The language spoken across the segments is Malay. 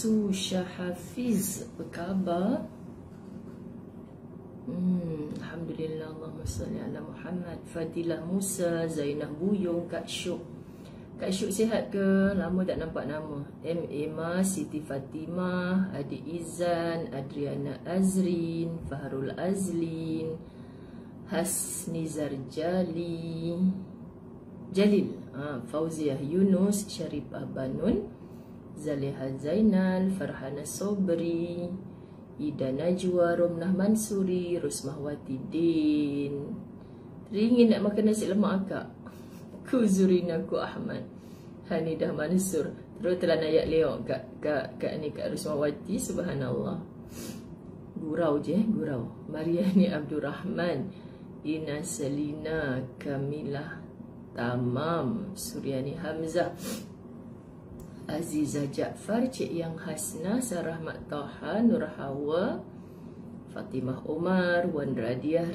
Susha Hafiz, apa khabar? Alhamdulillah, Allahumma salli ala Muhammad. Fadilah Musa, Zainah Buyung, Kak Syuk. Kak Syuk sihat ke? Lama tak nampak nama. M.A. Siti Fatimah, Adik Izan, Adriana Azrin, Fahrul Azlin, Hasni Zarjali, Jalil, Fauziah Yunus, Syarifah Banun, Zaliha Zainal, Farhana Sobri, Ida Najwa, Romnah Mansuri, Rusmahwati Din. Teringin nak makan nasi lemak akak. Kuzurina ku Ahmad, Hanidah Mansur. Terus telah nayak leok kat Rusmahwati. Subhanallah. Gurau je, gurau. Mariani Abdul Rahman, Ina Selina, Kamilah Tamam, Suryani Hamzah, Aziza Jaafar, Cik Yang Hasna, Sarah Mak Taha, Nur Hawa, Fatimah Umar, Wan Radia,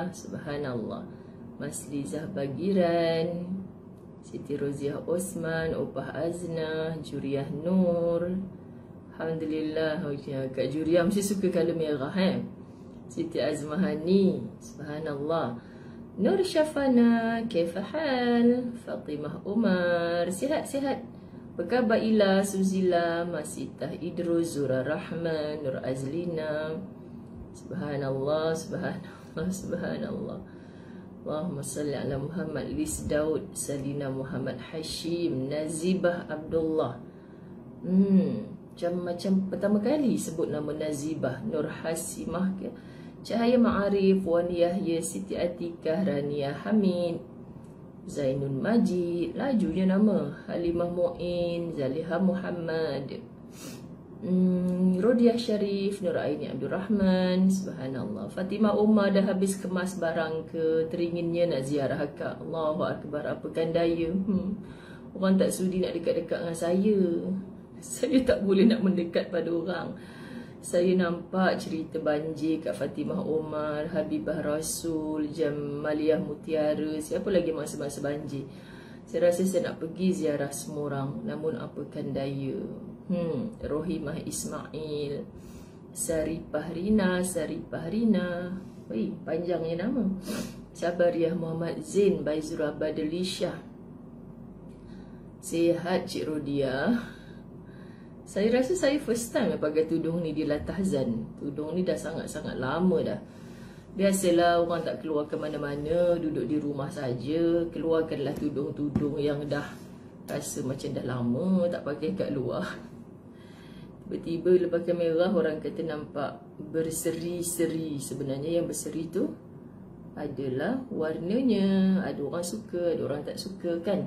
Subhanallah, Mas Lizah Bagiran, Siti Roziah Osman, Opah Azna, Juriah Nur. Alhamdulillah, Kak Juriah mesti suka color merah, Siti Azmahani, Subhanallah. Nur Syafana, Kaifahal, Fatimah Umar, sihat-sihat. Berkhabar Ila, Suzila, Masitah Idrus, Zura Rahman, Nur Azlina. Subhanallah, Subhanallah, Subhanallah. Allahumma salli ala Muhammad. Lis Daud, Salina Muhammad Hashim, Nazibah Abdullah. Macam pertama kali sebut nama Nazibah. Nur Hasimah ke? Cahaya Ma'arif, Wan Yahya, Siti Atikah, Rania Hamid, Zainul Majid, lajunya nama, Halimah Mu'in, Zaliha Muhammad, Rodiah Syarif, Nur Aini Abdul Rahman. Subhanallah. Fatimah Umar dah habis kemas barang ke? Teringinnya nak ziarah akak. Allahu Akbar, apakan daya. Orang tak sudi nak dekat-dekat dengan saya. Saya tak boleh nak mendekat pada orang. Saya nampak cerita banjir kat Fatimah Umar, Habibah Rasul, Jamaliah Mutiara, siapa lagi masa-masa banjir. Saya rasa saya nak pergi ziarah semua orang, namun apakan daya. Rohimah Ismail, Saripah Rina. Wih, panjangnya nama. Sabariah Muhammad Zain, Baizura Badalisha. Sihat Cik Rodia. Saya rasa saya first time pakai tudung ni di Latahzan. Tudung ni dah sangat-sangat lama dah. Biasalah orang tak keluar ke mana-mana, duduk di rumah saja. Keluarkanlah tudung-tudung yang dah rasa macam dah lama tak pakai kat luar. Tiba-tiba lepas kamera orang kata nampak berseri-seri. Sebenarnya yang berseri tu adalah warnanya. Ada orang suka, ada orang tak suka kan.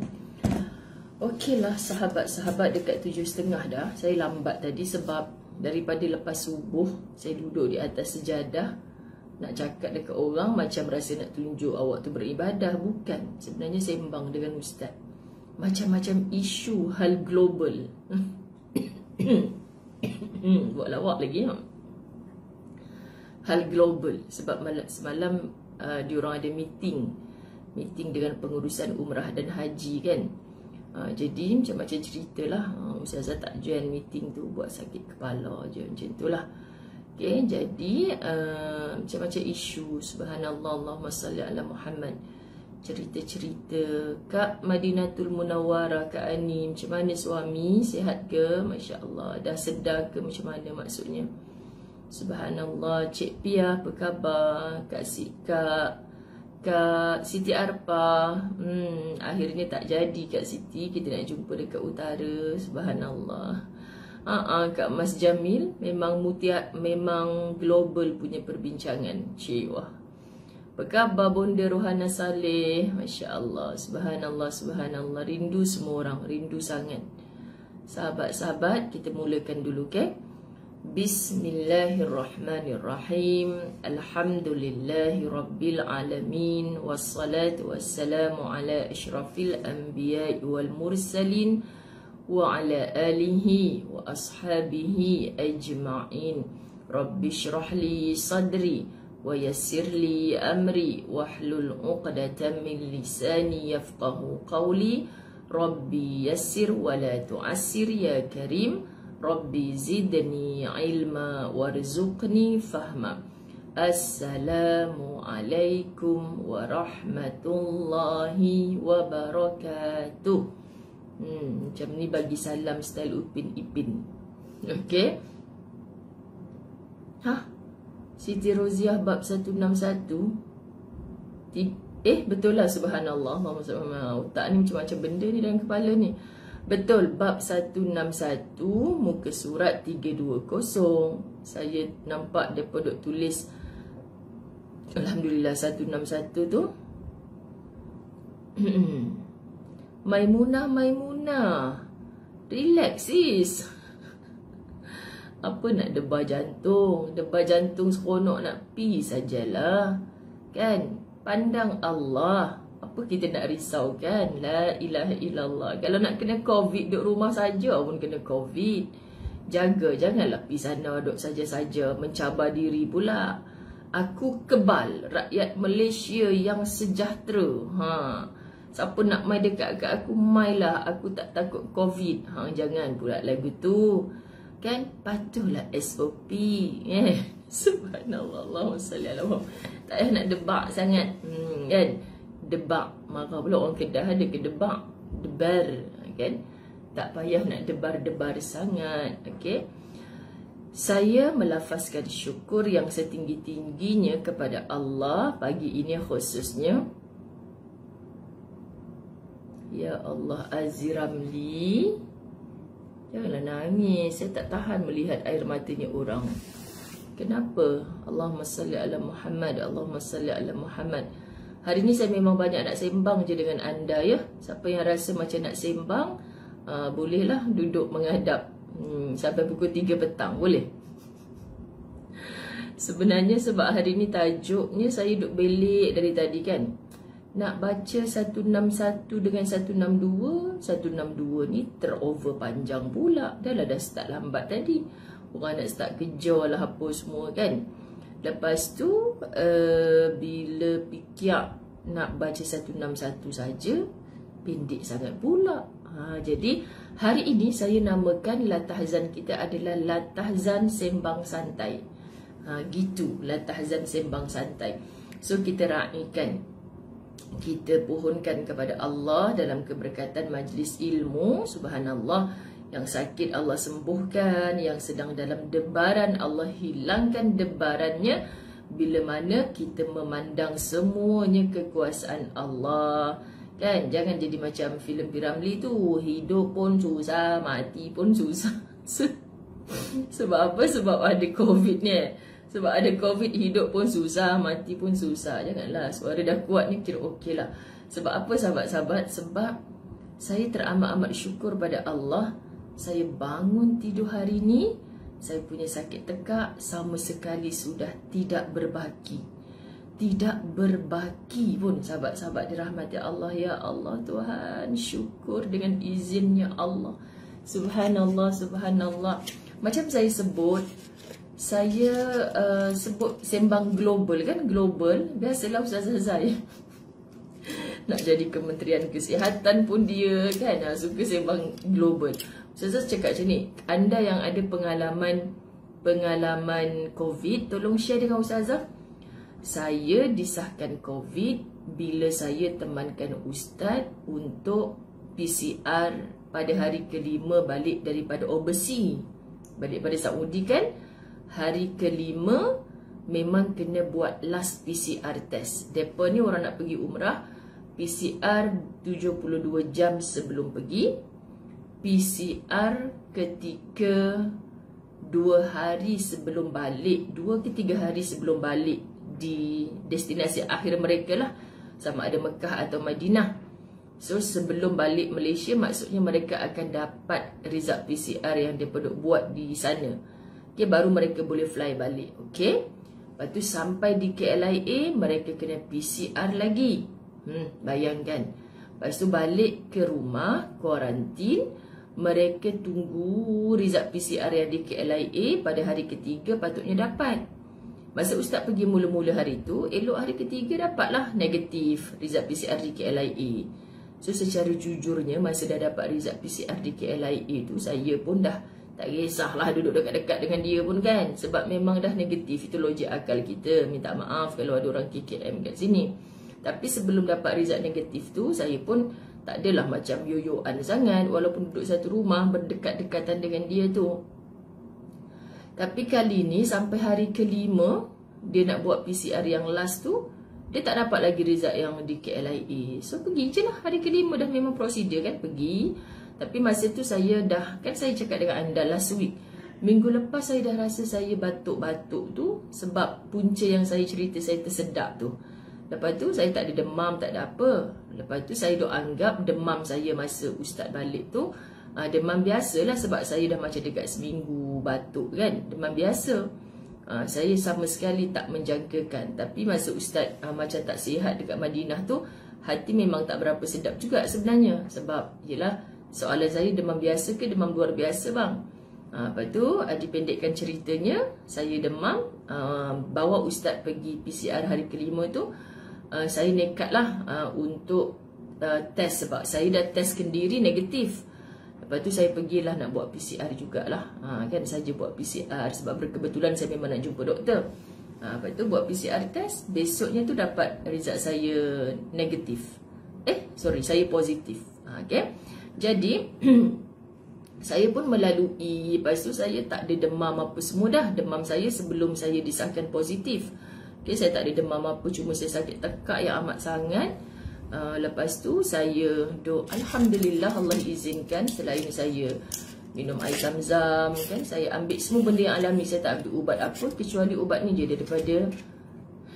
Okeylah sahabat-sahabat, dekat 7.30 dah. Saya lambat tadi sebab daripada lepas subuh saya duduk di atas sejadah nak cakap dekat orang macam rasa nak tunjuk awak tu beribadah. Bukan, sebenarnya saya sembang dengan ustaz macam-macam isu hal global. Buat lawak lagi hal global. Sebab semalam diorang ada meeting dengan pengurusan umrah dan haji kan. Jadi macam-macam ceritalah. Ustazah tak join meeting tu, buat sakit kepala je, macam tu lah. Okay, jadi macam-macam isu. Subhanallah, Allahumma salli ala Muhammad. Cerita-cerita Kak Madinatul Munawwarah, Kak Ani, macam mana suami, sihat ke? Masya Allah, dah sedar ke macam mana maksudnya? Subhanallah. Cik Pia, apa khabar? Kak Siti Arpa, akhirnya tak jadi Kak Siti, kita nak jumpa dekat utara. Subhanallah. Kak Mas Jamil, memang memang global punya perbincangan. Wah. Apa khabar Bonda Rohana Saleh? Masya Allah. Subhanallah, Subhanallah. Rindu semua orang, rindu sangat. Sahabat-sahabat, kita mulakan dulu, okay? Bismillahirrahmanirrahim. Alhamdulillahi Rabbil Alamin. Wassalatu wassalamu ala ashrafil anbiya wal mursalin wa ala alihi wa ashabihi ajma'in. Rabbi shrah li sadri wa yassir li amri wahlul 'uqdatam min lisani yafqahu qawli. Rabbi yassir wa la tu'assir ya karim. Rabbi zidni ilma warzuqni fahma. Assalamualaikum warahmatullahi wabarakatuh. Macam ni bagi salam style Upin Ipin. Okey. Siti Roziah bab 161. Betul lah, subhanallah. Otak ni macam-macam benda ni dalam kepala ni. Betul, bab 161 muka surat 320. Saya nampak dia duk tulis alhamdulillah 161 tu. Maimunah, relax sis. Apa nak debar jantung? Debar jantung seronok nak pi sajalah. Kan? Pandang Allah. Apa kita nak risau kan? La ilaha illallah. Kalau nak kena COVID, duduk rumah saja pun kena COVID. Jaga, janganlah pi sana duduk saja-saja mencabar diri pula. Aku kebal rakyat Malaysia yang sejahtera. Siapa nak mai dekat kat aku, mailah. Aku tak takut COVID. Jangan pula lagu tu. Kan? Patuhlah SOP. Subhanallah. Allahumma salli ala Muhammad. Tak payah nak debak sangat. Kan? Debak. Marah pula orang Kedah ada ke debak. Debar. Kan? Tak payah nak debar-debar sangat. Okay? Saya melafazkan syukur yang setinggi-tingginya kepada Allah pagi ini khususnya. Ya Allah, Aziramli. Janganlah nangis. Saya tak tahan melihat air matanya orang. Kenapa? Allahumma salli ala Muhammad. Allahumma salli ala Muhammad. Hari ni saya memang banyak nak sembang je dengan anda ya. Siapa yang rasa macam nak sembang, bolehlah duduk menghadap sampai pukul 3 petang. Boleh? Sebenarnya sebab hari ni tajuknya saya duduk belik dari tadi kan. Nak baca 161 dengan 162. 162 ni terover panjang pula. Dah start lambat tadi. Orang nak start kerja lah apa semua kan. Lepas tu bila fikir nak baca 161 saja, pendek sangat pula. Jadi hari ini saya namakan latahzan kita adalah latahzan sembang santai. Gitu, latahzan sembang santai. So kita raikan, kita pohonkan kepada Allah dalam keberkatan majlis ilmu. Subhanallah, yang sakit Allah sembuhkan, yang sedang dalam debaran Allah hilangkan debarannya. Bila mana kita memandang semuanya kekuasaan Allah. Kan? Jangan jadi macam filem P.Ramlee tu, hidup pun susah, mati pun susah. Sebab apa? Sebab ada COVID ni. Sebab ada COVID, hidup pun susah, mati pun susah. Janganlah, suara dah kuat ni kira okey lah. Sebab apa sahabat-sahabat? Sebab saya teramat-amat syukur pada Allah. Saya bangun tidur hari ni, saya punya sakit tekak sama sekali sudah tidak berbaki. Tidak berbaki pun sahabat-sahabat dirahmati Allah. Ya Allah Tuhan, syukur dengan izinnya Allah. Subhanallah, subhanallah. Macam saya sebut sembang global kan, global. Biasalah Ustazah saya nak jadi Kementerian Kesihatan pun dia kan suka sembang global. Ustazah cakap macam ni, anda yang ada pengalaman COVID, tolong share dengan Ustazah. Saya disahkan COVID bila saya temankan Ustaz untuk PCR pada hari ke-5 balik daripada overseas, balik pada Saudi kan. Hari ke-5 memang kena buat last PCR test. Depa ni orang nak pergi umrah, PCR 72 jam sebelum pergi, PCR ketika 2 hari sebelum balik, 2 ke 3 hari sebelum balik di destinasi akhir mereka lah, sama ada Mekah atau Madinah. So sebelum balik Malaysia, maksudnya mereka akan dapat result PCR yang mereka buat di sana. Okay, baru mereka boleh fly balik. Okay, lepas tu sampai di KLIA mereka kena PCR lagi. Bayangkan. Lepas tu balik ke rumah, kuarantin. Mereka tunggu result PCR yang di KLIA. Pada hari ketiga patutnya dapat. Masa Ustaz pergi mula-mula hari tu, elok hari ketiga dapatlah negatif result PCR di KLIA. So secara jujurnya, masa dah dapat result PCR di KLIA tu, saya pun dah Tak kisahlah duduk dekat-dekat dengan dia pun kan. Sebab memang dah negatif. Itu logik akal kita. Minta maaf kalau ada orang KKM kat sini. Tapi sebelum dapat result negatif tu, saya pun tak adalah macam yoyoan sangat. Walaupun duduk satu rumah, berdekat-dekatan dengan dia tu. Tapi kali ni sampai hari ke-5, dia nak buat PCR yang last tu, dia tak dapat lagi result yang di KLIA. So pergi je lah. Hari ke-5 dah memang prosedur kan, pergi. Tapi masa tu saya dah, kan saya cakap dengan anda last week, minggu lepas saya dah rasa saya batuk-batuk tu sebab punca yang saya cerita saya tersedak tu. Lepas tu saya tak ada demam, tak ada apa. Lepas tu saya duk anggap demam saya masa ustaz balik tu demam biasa lah, sebab saya dah macam dekat seminggu batuk kan, demam biasa. Saya sama sekali tak menjangkakan. Tapi masa ustaz macam tak sihat dekat Madinah tu, hati memang tak berapa sedap juga sebenarnya. Sebab yelah, soalan saya demam biasa ke demam luar biasa bang? Lepas tu dipendekkan ceritanya, saya demam, bawa ustaz pergi PCR hari ke-5 tu. Saya nekat lah untuk test, sebab saya dah test sendiri negatif. Lepas tu saya pergilah nak buat PCR jugalah. Kan saja buat PCR sebab berkebetulan saya memang nak jumpa doktor. Lepas tu buat PCR test, besoknya tu dapat result saya negatif. Saya positif. Okay. Jadi saya pun melalui, lepas tu saya tak ada demam apa semua dah. Demam saya sebelum saya disahkan positif. Okay, saya tak ada demam apa, cuma saya sakit tekak yang amat sangat. Lepas tu saya alhamdulillah Allah izinkan, selain saya minum air zam-zam kan, saya ambil semua benda yang alami. Saya tak ambil ubat apa, kecuali ubat ni je daripada,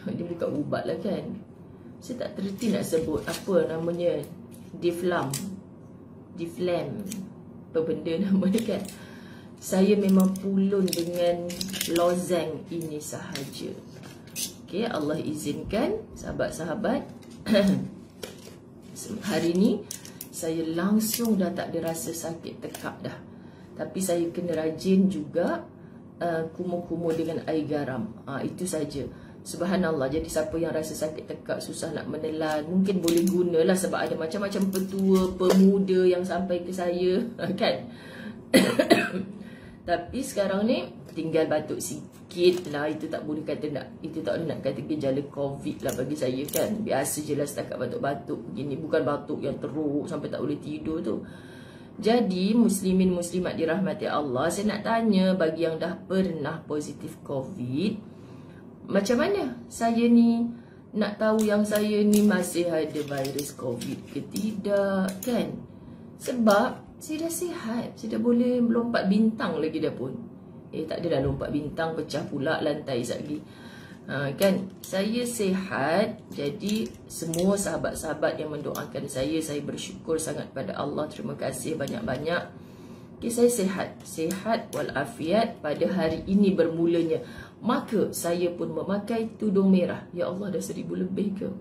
dia bukan ubat lah kan, saya tak terti nak sebut apa namanya, Difflam, apa benda nama dia kan. Saya memang pulun dengan lozeng ini sahaja. Okay, Allah izinkan sahabat-sahabat. Hari ni saya langsung dah tak ada rasa sakit tekak dah. Tapi saya kena rajin juga kumur-kumur dengan air garam. Itu saja. Subhanallah. Jadi siapa yang rasa sakit tekak, susah nak menelan, mungkin boleh gunalah, sebab ada macam-macam petua, pemuda yang sampai ke saya kan. Tapi sekarang ni tinggal batuk sikit lah. Itu tak boleh kata itu tak boleh nak kata gejala COVID lah bagi saya kan. Biasa je lah setakat batuk-batuk begini. Bukan batuk yang teruk sampai tak boleh tidur tu. Jadi muslimin muslimat dirahmati Allah, saya nak tanya bagi yang dah pernah positif COVID, macam mana saya ni nak tahu yang saya ni masih ada virus COVID ke tidak kan? Sebab saya dah sihat, saya dah boleh melompat bintang lagi dah pun. Tak adalah lompat bintang, pecah pula lantai lagi. Kan, saya sihat. Jadi semua sahabat-sahabat yang mendoakan saya bersyukur sangat pada Allah. Terima kasih banyak-banyak. Okay, saya sihat walafiat pada hari ini bermulanya. Maka saya pun memakai tudung merah. Ya Allah, dah 1000 lebih ke?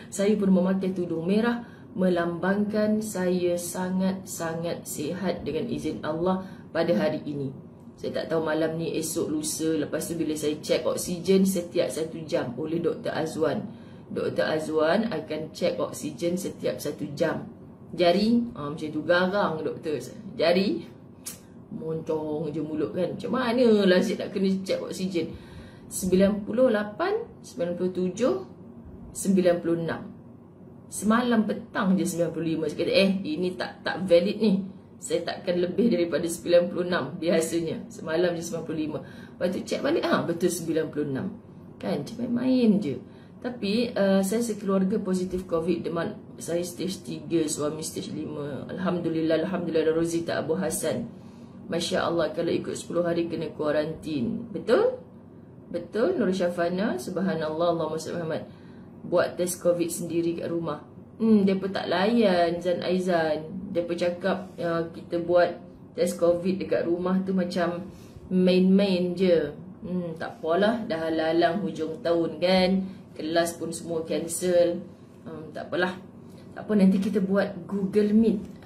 Saya pun memakai tudung merah, melambangkan saya sangat-sangat sihat dengan izin Allah pada hari ini. Saya tak tahu malam ni, esok, lusa. Lepas tu bila saya cek oksigen setiap 1 jam oleh Dr. Azwan. Dr. Azwan akan cek oksigen setiap 1 jam. Jari, macam tu garang doktor. Jari, moncong je mulut kan. Macam mana lah saya nak kena cek oksigen? 98, 97, 96. Semalam petang je 95. Saya kata ini tak valid ni. Saya takkan lebih daripada 96 biasanya. Semalam je 95. Lepas tu cek balik, betul 96. Kan, macam main je. Tapi saya sekeluarga positif COVID. Demam saya stage 3, suami stage 5. Alhamdulillah Rozita Abu Hassan. Masya Allah, kalau ikut 10 hari kena kuarantin. Betul? Betul Nur Syafana. Subhanallah, Allahumma salli Muhammad. Buat test COVID sendiri kat rumah. Mereka tak layan Zan Aizan. Mereka cakap kita buat test COVID dekat rumah tu macam main-main je. Tak apalah, dah halang hujung tahun kan. Kelas pun semua cancel. Tak apalah. Tak apa, nanti kita buat Google Meet.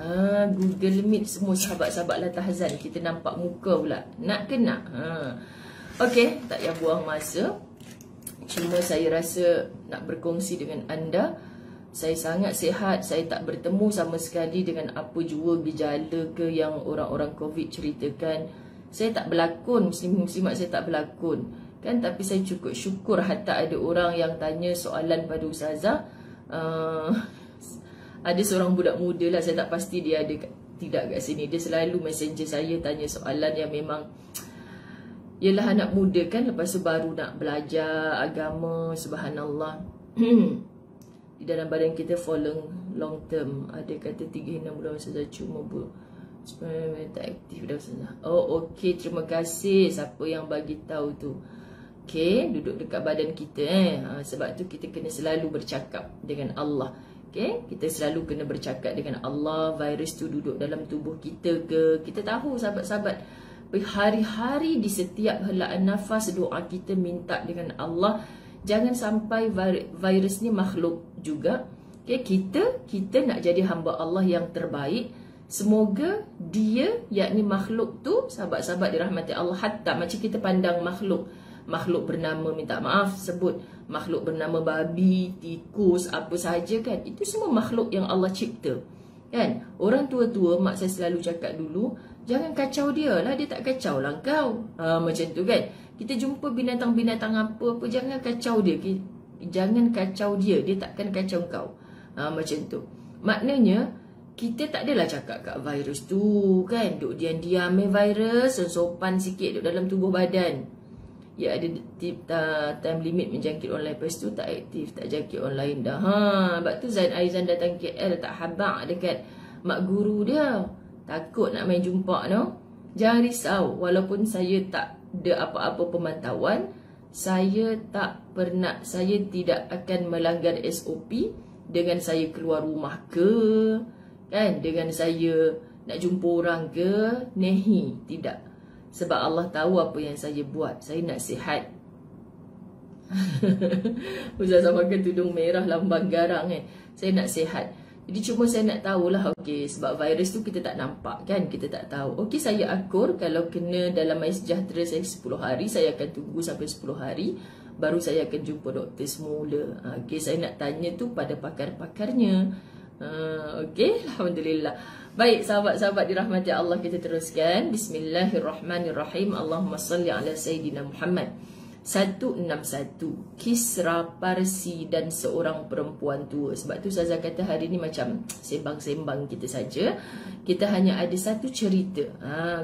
Google Meet semua sahabat-sahabat Latahzan. Kita nampak muka pula. Nak ke nak? Okey, tak payah buang masa. Cuma saya rasa nak berkongsi dengan anda. Saya sangat sihat. Saya tak bertemu sama sekali dengan apa jua gejala ke yang orang-orang COVID ceritakan. Saya tak berlakon, muslim-muslimat saya tak berlakon kan. Tapi saya cukup syukur hatta ada orang yang tanya soalan pada Ustazah. Ada seorang budak muda lah, saya tak pasti dia ada tidak kat sini. Dia selalu messenger saya tanya soalan yang memang, yelah anak muda kan, lepas tu baru nak belajar agama, subhanallah. Di dalam badan kita for long term. Ada kata 3-6 bulan Ustazah cuma tak aktif dah Ustazah. Oh okey, terima kasih siapa yang bagi tahu tu. Okey, duduk dekat badan kita sebab tu kita kena selalu bercakap dengan Allah. Okay? Kita selalu kena bercakap dengan Allah. Virus tu duduk dalam tubuh kita ke? Kita tahu sahabat-sahabat, berhari-hari di setiap helaan nafas doa kita minta dengan Allah. Jangan sampai virus ni makhluk juga. Okay? Kita nak jadi hamba Allah yang terbaik. Semoga dia, yakni makhluk tu, sahabat-sahabat dirahmati Allah, hatta macam kita pandang makhluk bernama, minta maaf sebut, makhluk bernama babi, tikus, apa sahaja kan, itu semua makhluk yang Allah cipta kan. Orang tua-tua, mak saya selalu cakap dulu, jangan kacau dia lah, dia tak kacau lah kau. Macam tu kan. Kita jumpa binatang-binatang apa-apa, jangan kacau dia, jangan kacau dia, dia takkan kacau kau. Macam tu. Maknanya kita tak adalah cakap kat virus tu kan, duk diam-diam virus, sopan sikit duk dalam tubuh badan. Ya, ada time limit menjangkit online. Lepas tu tak aktif, tak jangkit online dah. Sebab tu Zain Aizan datang KL tak habaq dekat mak guru dia. Takut nak main jumpa no. Jangan risau, walaupun saya tak ada apa-apa pemantauan, saya tidak akan melanggar SOP dengan saya keluar rumah ke, kan, dengan saya nak jumpa orang ke, nehi, tidak. Sebab Allah tahu apa yang saya buat. Saya nak sihat. Ustazah pakai tudung merah lambang garang kan. Saya nak sihat. Jadi cuma saya nak tahulah, okey, sebab virus tu kita tak nampak kan, kita tak tahu. Okey, saya akur kalau kena dalam MySejahtera saya 10 hari, saya akan tunggu sampai 10 hari baru saya akan jumpa doktor semula. Okey, saya nak tanya tu pada pakar-pakarnya. Okey, alhamdulillah. Baik, sahabat-sahabat dirahmati Allah, kita teruskan. Bismillahirrahmanirrahim. Allahumma salli ala Sayyidina Muhammad. 161. Kisra Parsi dan seorang perempuan tua. Sebab tu Ustazah kata hari ni macam sembang-sembang kita saja. Kita hanya ada satu cerita.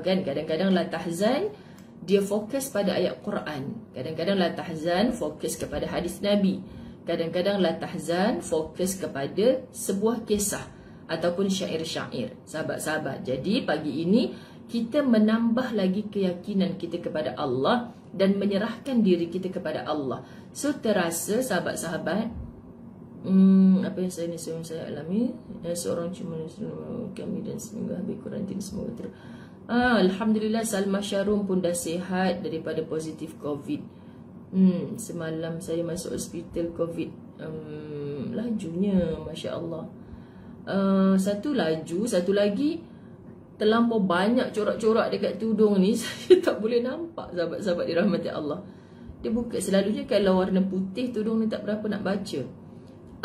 Kan kadang-kadang la tahzan dia fokus pada ayat Quran. Kadang-kadang la tahzan fokus kepada hadis Nabi. Kadang-kadang la tahzan fokus kepada sebuah kisah ataupun syair-syair, sahabat-sahabat. Jadi pagi ini kita menambah lagi keyakinan kita kepada Allah dan menyerahkan diri kita kepada Allah. So terasa sahabat-sahabat, apa yang saya alami, seorang cuma kami dan semoga habis kuarantin semoga terus. Alhamdulillah, Salma Syarum pun dah sihat daripada positif COVID. Semalam saya masuk hospital COVID. Lajunya, Masya Allah. Satu laju, satu lagi terlampau banyak corak-corak dekat tudung ni. Saya tak boleh nampak, sahabat-sahabat dirahmati Allah. Dia buka, selalunya kalau warna putih tudung ni tak berapa nak baca.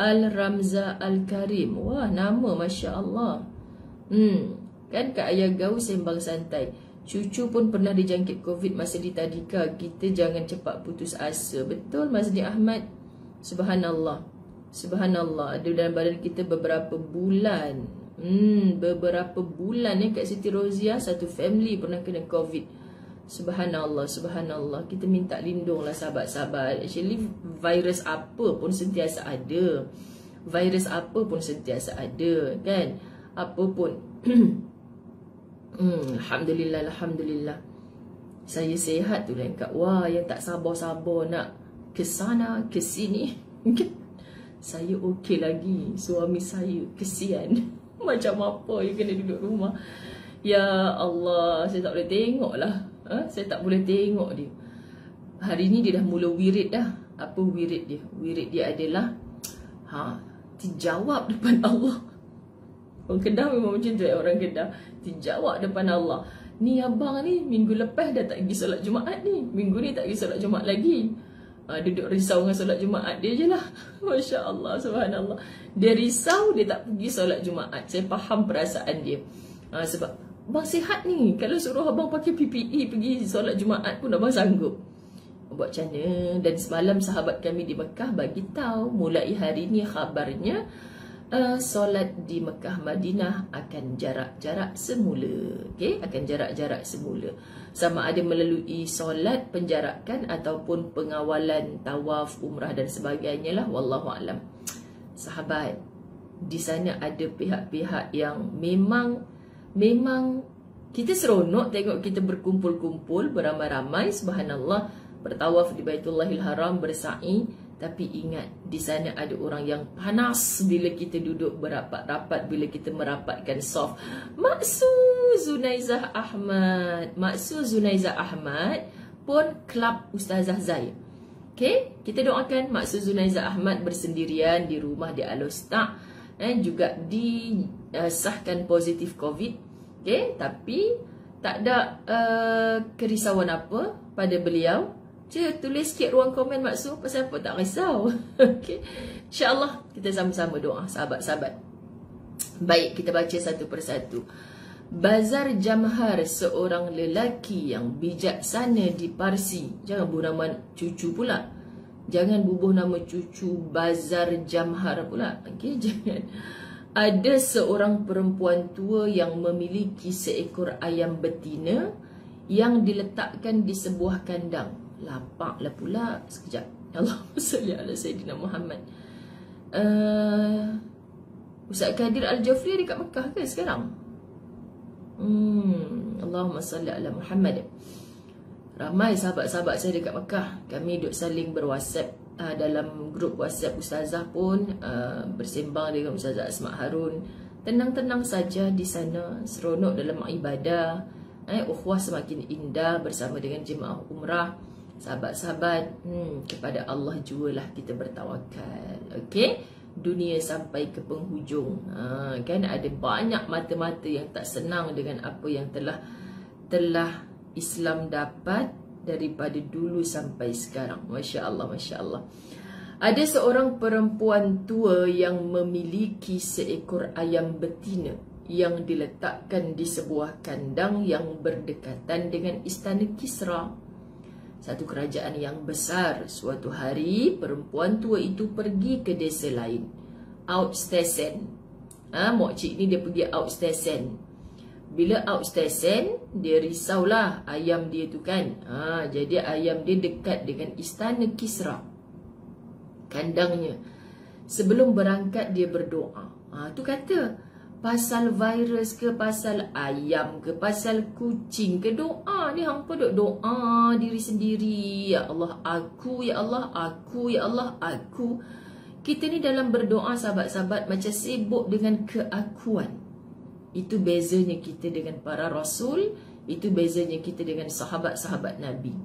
Al-Ramza Al-Karim. Wah, nama Masya Allah. Kan Kak Ayah Gau sembang santai, cucu pun pernah dijangkit COVID masa di tadika. Kita jangan cepat putus asa. Betul Mazni Ahmad. Subhanallah. Subhanallah, ada dalam badan kita beberapa bulan. Beberapa bulan Kak Siti Rozia, satu family pernah kena COVID. Subhanallah, subhanallah. Kita minta lindunglah sahabat-sahabat. Actually virus apa pun sentiasa ada. Virus apa pun sentiasa ada, kan? Apa pun. Alhamdulillah, alhamdulillah. Saya sihat tu lah Kak. Wah, yang tak sabar-sabar nak ke sana, ke sini. Saya okey lagi. Suami saya kesian. Macam apa you kena duduk rumah. Ya Allah, saya tak boleh tengok lah. Saya tak boleh tengok dia. Hari ni dia dah mula wirid dah. Apa wirid dia? Wirid dia adalah dijawab depan Allah. Orang Kedah memang macam tu, orang Kedah dijawab depan Allah. Ni abang ni minggu lepas dah tak pergi solat Jumaat ni. Minggu ni tak pergi solat Jumaat lagi. Duduk risau dengan solat Jumaat dia je lah. Masya Allah, subhanallah. Dia risau, dia tak pergi solat Jumaat. Saya faham perasaan dia. Sebab abang sihat ni, kalau suruh abang pakai PPE pergi solat Jumaat pun abang sanggup. Buat macam mana? Dan semalam sahabat kami di Mekah bagi tahu mulai hari ni khabarnya solat di Mekah Madinah akan jarak-jarak semula. Okey, akan jarak-jarak semula. Sama ada melalui solat penjarakan ataupun pengawalan tawaf, umrah dan sebagainya lah, wallahu alam. Sahabat, di sana ada pihak-pihak yang memang kita seronok tengok kita berkumpul-kumpul beramai-ramai, subhanallah, bertawaf di Baitullahil Haram, bersa'i. Tapi ingat, di sana ada orang yang panas bila kita duduk berapat-rapat, bila kita merapatkan soft. Maksud Zunaizah Ahmad pun kelab Ustazah Zai. Okay, kita doakan Maksud Zunaizah Ahmad bersendirian di rumah di Al-Ustaz, juga disahkan positif COVID. Okay, tapi tak ada kerisauan apa pada beliau. Tulis sikit ruang komen Maksud, pasal apa tak risau. Okay, InsyaAllah kita sama-sama doa, sahabat-sahabat. Baik, kita baca satu persatu. Bazar Jamhar, seorang lelaki yang bijaksana di Parsi. Jangan bubuh nama cucu pula. Jangan bubuh nama cucu Bazar Jamhar pula. Okay, jangan. Ada seorang perempuan tua yang memiliki seekor ayam betina yang diletakkan di sebuah kandang. Lapaklah pula. Sekejap. Allahumma salli ala Sayyidina Muhammad. Ustaz Kadir Al-Jafri dekat Mekah ke sekarang? Allahumma salli ala Muhammad. Ramai sahabat-sahabat saya dekat Mekah. Kami duk saling berwhatsapp. Dalam grup WhatsApp Ustazah pun bersembang dengan Ustazah Asma Harun. Tenang-tenang saja di sana. Seronok dalam ibadah. Ukhuwah semakin indah bersama dengan jemaah umrah. Sahabat-sahabat, kepada Allah jualah kita bertawakal. Okey, dunia sampai ke penghujung. Kan ada banyak mata-mata yang tak senang dengan apa yang telah Islam dapat daripada dulu sampai sekarang. Masya Allah, Masya Allah. Ada seorang perempuan tua yang memiliki seekor ayam betina yang diletakkan di sebuah kandang yang berdekatan dengan istana Kisra, satu kerajaan yang besar. Suatu hari perempuan tua itu pergi ke desa lain, outstation. Mokcik ni dia pergi outstation. Bila outstation, dia risaulah ayam dia tu kan. Jadi ayam dia dekat dengan istana Kisra, kandangnya. Sebelum berangkat dia berdoa. Tu kata pasal virus ke, pasal ayam ke, pasal kucing ke, doa ni hampa duk doa diri sendiri. Ya Allah, aku, ya Allah, aku, ya Allah, aku. Kita ni dalam berdoa sahabat-sahabat macam sibuk dengan keakuan. Itu bezanya kita dengan para rasul, itu bezanya kita dengan sahabat-sahabat Nabi.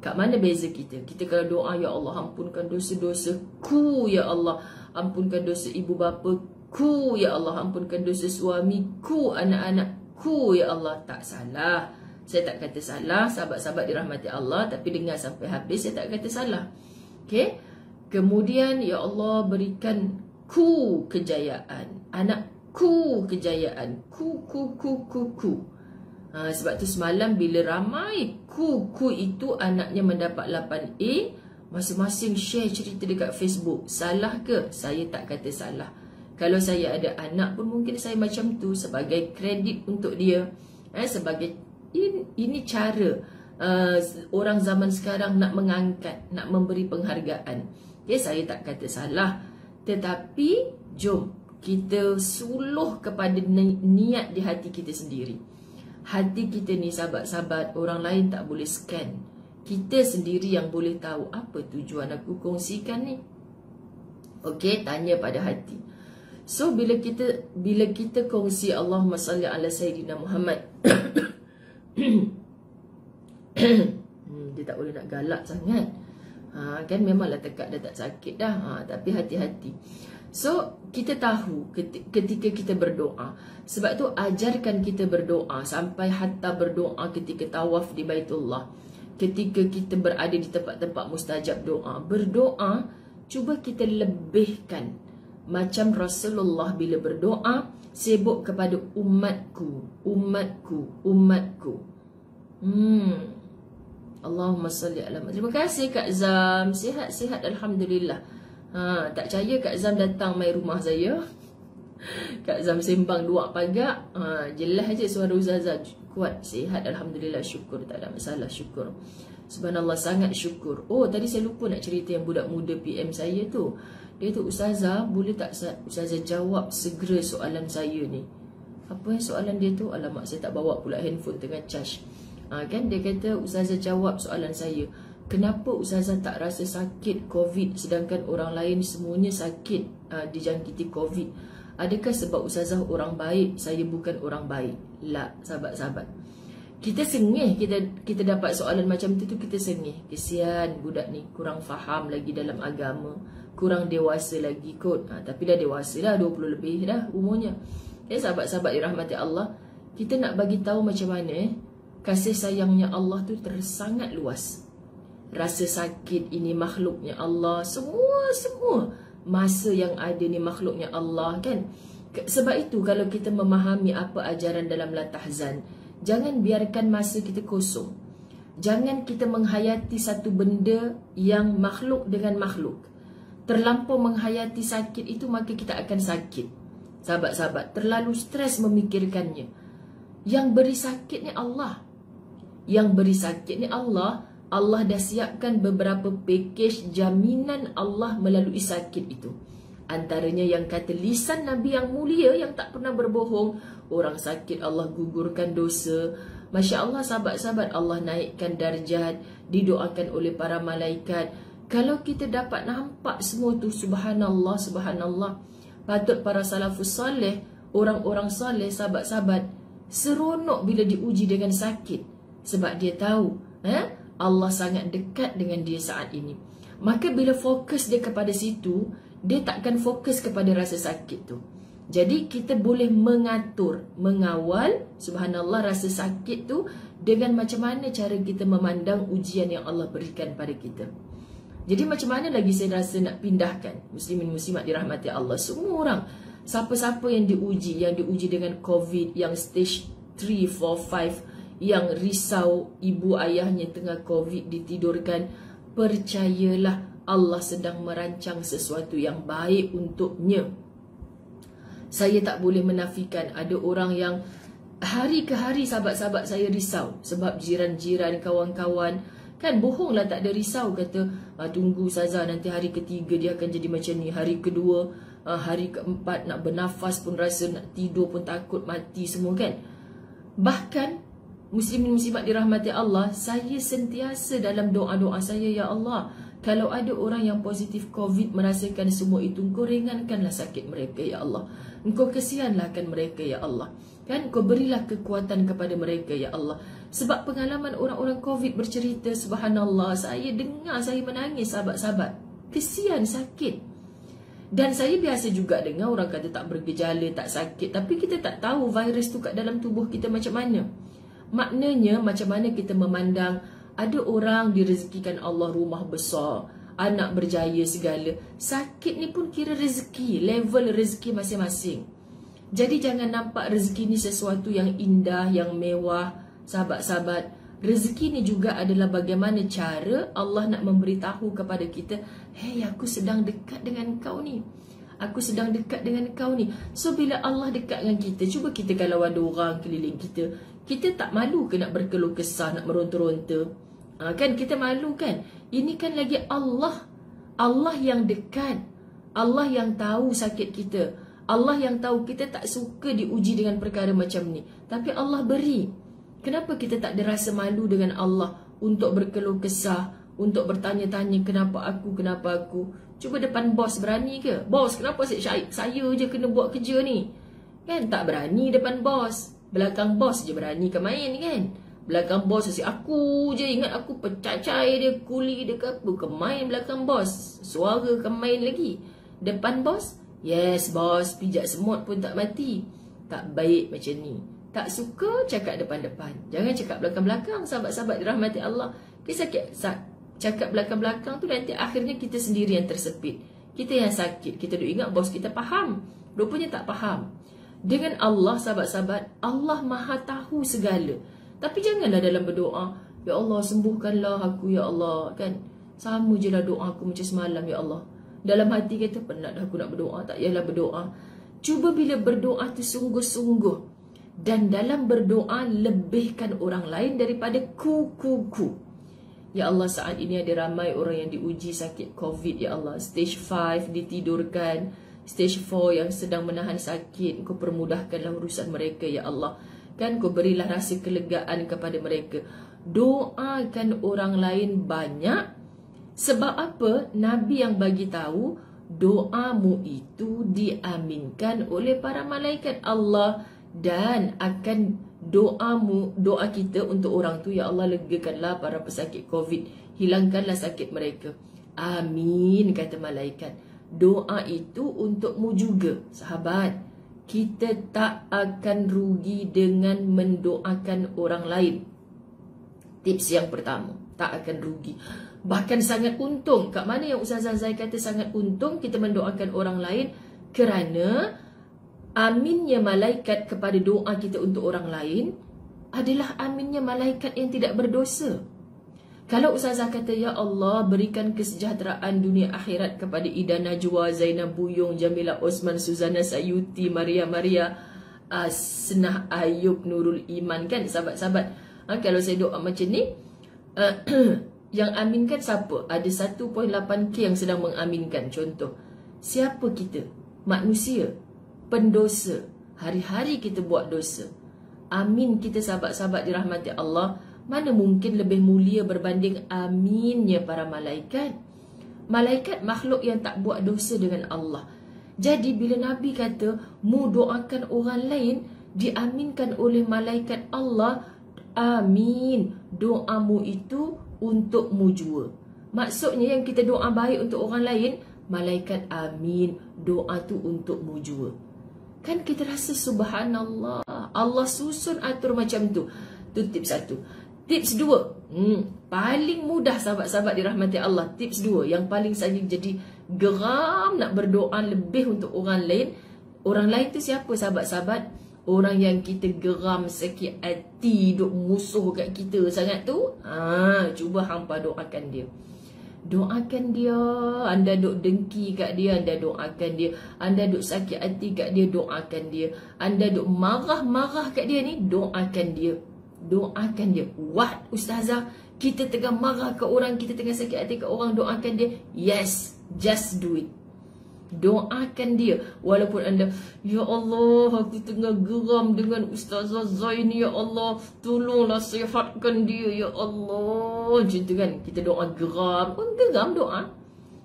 Kat mana beza kita? Kita kalau doa, ya Allah, ampunkan dosa-dosaku, ya Allah, ampunkan dosa ibu bapaku, ya Allah, ampunkan dosa suamiku, anak-anakku, ya Allah. Tak salah. Saya tak kata salah, sahabat-sahabat dirahmati Allah. Tapi dengar sampai habis, saya tak kata salah. Okay. Kemudian, ya Allah, berikan ku kejayaan, anakku kejayaan, ku. Sebab tu semalam bila ramai ku itu anaknya mendapat 8A, masing-masing share cerita dekat Facebook. Salah ke? Saya tak kata salah. Kalau saya ada anak pun mungkin saya macam tu, sebagai kredit untuk dia. Sebagai ini cara orang zaman sekarang nak mengangkat, nak memberi penghargaan. Okay, saya tak kata salah. Tetapi jom kita suluh kepada niat di hati kita sendiri. Hati kita ni sahabat-sahabat, orang lain tak boleh scan. Kita sendiri yang boleh tahu apa tujuan aku kongsikan ni. Okey, tanya pada hati. So bila kita kongsi Allahumma salli ala Sayyidina Muhammad, dia tak boleh nak galak sangat. Kan memanglah tekak dah tak sakit dah. Tapi hati-hati. So, kita tahu ketika kita berdoa. Sebab tu ajarkan kita berdoa sampai hatta berdoa ketika tawaf di Baitullah. ketika kita berada di tempat-tempat mustajab doa, berdoa, cuba kita lebihkan. Macam Rasulullah bila berdoa, sibuk kepada umatku, umatku, umatku. Allahumma salli ala Muhammad. Terima kasih Kak Zam. Sihat-sihat Alhamdulillah. Tak percaya Kak Zam datang mai rumah saya. Kak Zam sembang dua pagak. Jelas je suara Ustazah kuat. Sihat Alhamdulillah, syukur. Tak ada masalah, syukur. Subhanallah, sangat syukur. Oh, tadi saya lupa nak cerita yang budak muda PM saya tu. Dia tu, Ustazah, boleh tak Ustazah jawab segera soalan saya ni? Apa yang soalan dia tu? Alamak, saya tak bawa pula handphone tengah charge. Kan dia kata, Ustazah jawab soalan saya. Kenapa Ustazah tak rasa sakit COVID sedangkan orang lain semuanya sakit dijangkiti COVID? Adakah sebab Ustazah orang baik, saya bukan orang baik? La, sahabat-sahabat. Kita sengih, kita dapat soalan macam tu kita sengih. Kesian budak ni, kurang faham lagi dalam agama, kurang dewasa lagi kot. Tapi dah dewasa dah, 20 lebih dah umurnya. Sahabat-sahabat dirahmati Allah, kita nak bagi tahu macam mana kasih sayangnya Allah tu sangat luas. Rasa sakit ini makhluknya Allah. Semua masa yang ada ni makhluknya Allah, kan? Sebab itu kalau kita memahami apa ajaran dalam La Tahzan, jangan biarkan masa kita kosong. Jangan kita menghayati satu benda yang makhluk dengan makhluk. Terlampau menghayati sakit itu, maka kita akan sakit. Sahabat-sahabat, terlalu stres memikirkannya. Yang beri sakit ni Allah. Yang beri sakit ni Allah. Allah dah siapkan beberapa pakej jaminan Allah melalui sakit itu. Antaranya yang kata lisan Nabi yang mulia yang tak pernah berbohong, orang sakit Allah gugurkan dosa. Masya Allah, sahabat-sahabat, Allah naikkan darjat, didoakan oleh para malaikat. Kalau kita dapat nampak semua tu, subhanallah, subhanallah. Patut para salafus salih, orang-orang salih, sahabat-sahabat, seronok bila diuji dengan sakit. Sebab dia tahu Allah sangat dekat dengan dia saat ini. Maka bila fokus dia kepada situ, dia takkan fokus kepada rasa sakit tu. Jadi kita boleh mengatur, mengawal, subhanallah, rasa sakit tu dengan macam mana cara kita memandang ujian yang Allah berikan pada kita. Jadi macam mana lagi saya rasa nak pindahkan muslimin muslimat dirahmati Allah, semua orang, siapa-siapa yang diuji dengan COVID, yang stage 3, 4, 5, yang risau ibu ayahnya tengah COVID ditidurkan, percayalah Allah sedang merancang sesuatu yang baik untuknya. Saya tak boleh menafikan ada orang yang hari ke hari sahabat-sahabat saya risau sebab jiran-jiran, kawan-kawan, kan bohonglah tak ada risau, kata tunggu Ustazah, nanti hari ketiga dia akan jadi macam ni, hari kedua, hari keempat nak bernafas pun rasa nak tidur pun takut mati semua, kan? Bahkan muslimin muslimat dirahmati Allah, saya sentiasa dalam doa-doa saya, ya Allah, kalau ada orang yang positif COVID merasakan semua itu, Engkau ringankanlah sakit mereka, ya Allah. Engkau kesianlahkan mereka, ya Allah. Kan, Engkau berilah kekuatan kepada mereka, ya Allah. Sebab pengalaman orang-orang COVID bercerita, subhanallah, saya dengar, saya menangis, sahabat-sahabat. Kesian, sakit. Dan saya biasa juga dengar orang kata tak bergejala, tak sakit, tapi kita tak tahu virus tu kat dalam tubuh kita macam mana. Maknanya macam mana kita memandang. Ada orang direzekikan Allah rumah besar, anak berjaya segala. Sakit ni pun kira rezeki, level rezeki masing-masing. Jadi jangan nampak rezeki ni sesuatu yang indah, yang mewah. Sahabat-sahabat, rezeki ni juga adalah bagaimana cara Allah nak memberitahu kepada kita, hey, aku sedang dekat dengan kau ni, aku sedang dekat dengan kau ni. So bila Allah dekat dengan kita, cuba kita kalau ada orang keliling kita, kita tak malu ke nak berkeluh kesah, nak meronta-ronta? Kan kita malu, kan? Ini kan lagi Allah. Allah yang dekat. Allah yang tahu sakit kita. Allah yang tahu kita tak suka diuji dengan perkara macam ni, tapi Allah beri. Kenapa kita tak ada rasa malu dengan Allah untuk berkeluh kesah, untuk bertanya-tanya kenapa aku, kenapa aku? Cuba depan bos, berani ke? Bos, kenapa saya je kena buat kerja ni? Kan tak berani depan bos. Belakang bos je berani ke main, kan? Belakang bos asyik aku je ingat aku pecacai dia, kuli dia ke apa, ke main belakang bos. Suara ke main lagi. Depan bos, yes bos, pijak semut pun tak mati. Tak baik macam ni. Tak suka cakap depan-depan. Jangan cakap belakang-belakang, sahabat-sahabat dirahmati Allah. Kita cakap belakang-belakang tu nanti akhirnya kita sendiri yang tersepit. Kita yang sakit. Kita duk ingat bos kita faham. Rupanya tak faham. Dengan Allah, sahabat-sahabat, Allah maha tahu segala. Tapi janganlah dalam berdoa, ya Allah sembuhkanlah aku ya Allah, kan? Sama je lah doa aku macam semalam ya Allah. Dalam hati kata, penat dah aku nak berdoa, tak payahlah berdoa. Cuba bila berdoa tu sungguh-sungguh. Dan dalam berdoa lebihkan orang lain daripada ku. Ya Allah, saat ini ada ramai orang yang diuji sakit COVID ya Allah. Stage 5 ditidurkan, stage 4 yang sedang menahan sakit. Kau permudahkanlah urusan mereka ya Allah. Kan kau berilah rasa kelegaan kepada mereka. Doakan orang lain banyak. Sebab apa? Nabi yang bagi tahu doamu itu diaminkan oleh para malaikat Allah. Dan akan doa kita untuk orang tu, ya Allah legakanlah para pesakit COVID, hilangkanlah sakit mereka. Amin, kata malaikat. Doa itu untukmu juga, sahabat. Kita tak akan rugi dengan mendoakan orang lain. Tips yang pertama, tak akan rugi, bahkan sangat untung. Kat mana yang Ustazah Zai kata sangat untung kita mendoakan orang lain? Kerana aminnya malaikat kepada doa kita untuk orang lain adalah aminnya malaikat yang tidak berdosa. Kalau Ustazah kata, ya Allah berikan kesejahteraan dunia akhirat kepada Ida Najwa, Zainab Buyung, Jamila Osman, Suzana Sayuti, Maria, Senah Ayub, Nurul Iman, kan sahabat-sahabat. Kalau saya doa macam ni, yang aminkan siapa? Ada 1.8K yang sedang mengaminkan. Contoh, siapa kita? Manusia, pendosa. Hari-hari kita buat dosa. Amin kita sahabat-sahabat dirahmati Allah. Mana mungkin lebih mulia berbanding aminnya para malaikat. Malaikat makhluk yang tak buat dosa dengan Allah. Jadi bila Nabi kata mu doakan orang lain, diaminkan oleh malaikat Allah. Amin, doamu itu untukmu jua. Maksudnya yang kita doa baik untuk orang lain, malaikat amin, doa tu untukmu jua. Kan kita rasa subhanallah, Allah susun atur macam tu. Tu tips 1. Tips 2, paling mudah sahabat-sahabat dirahmati Allah. Tips 2 yang paling saya jadi geram nak berdoa lebih untuk orang lain. Orang lain tu siapa sahabat-sahabat? Orang yang kita geram sakit hati, duk musuh kat kita sangat tu. Cuba hampa doakan dia. Doakan dia. Anda duk dengki kat dia, anda doakan dia. Anda duk sakit hati kat dia, doakan dia. Anda duk marah-marah kat dia ni, doakan dia. Doakan dia. What Ustazah? Kita tengah marah ke orang, kita tengah sakit hati ke orang, doakan dia. Yes, just do it. Doakan dia. Walaupun anda, ya Allah aku tengah geram dengan Ustazah Zai ni, ya Allah tolonglah sihatkan dia, ya Allah. Macam tu kan, kita doa geram. Geram doa.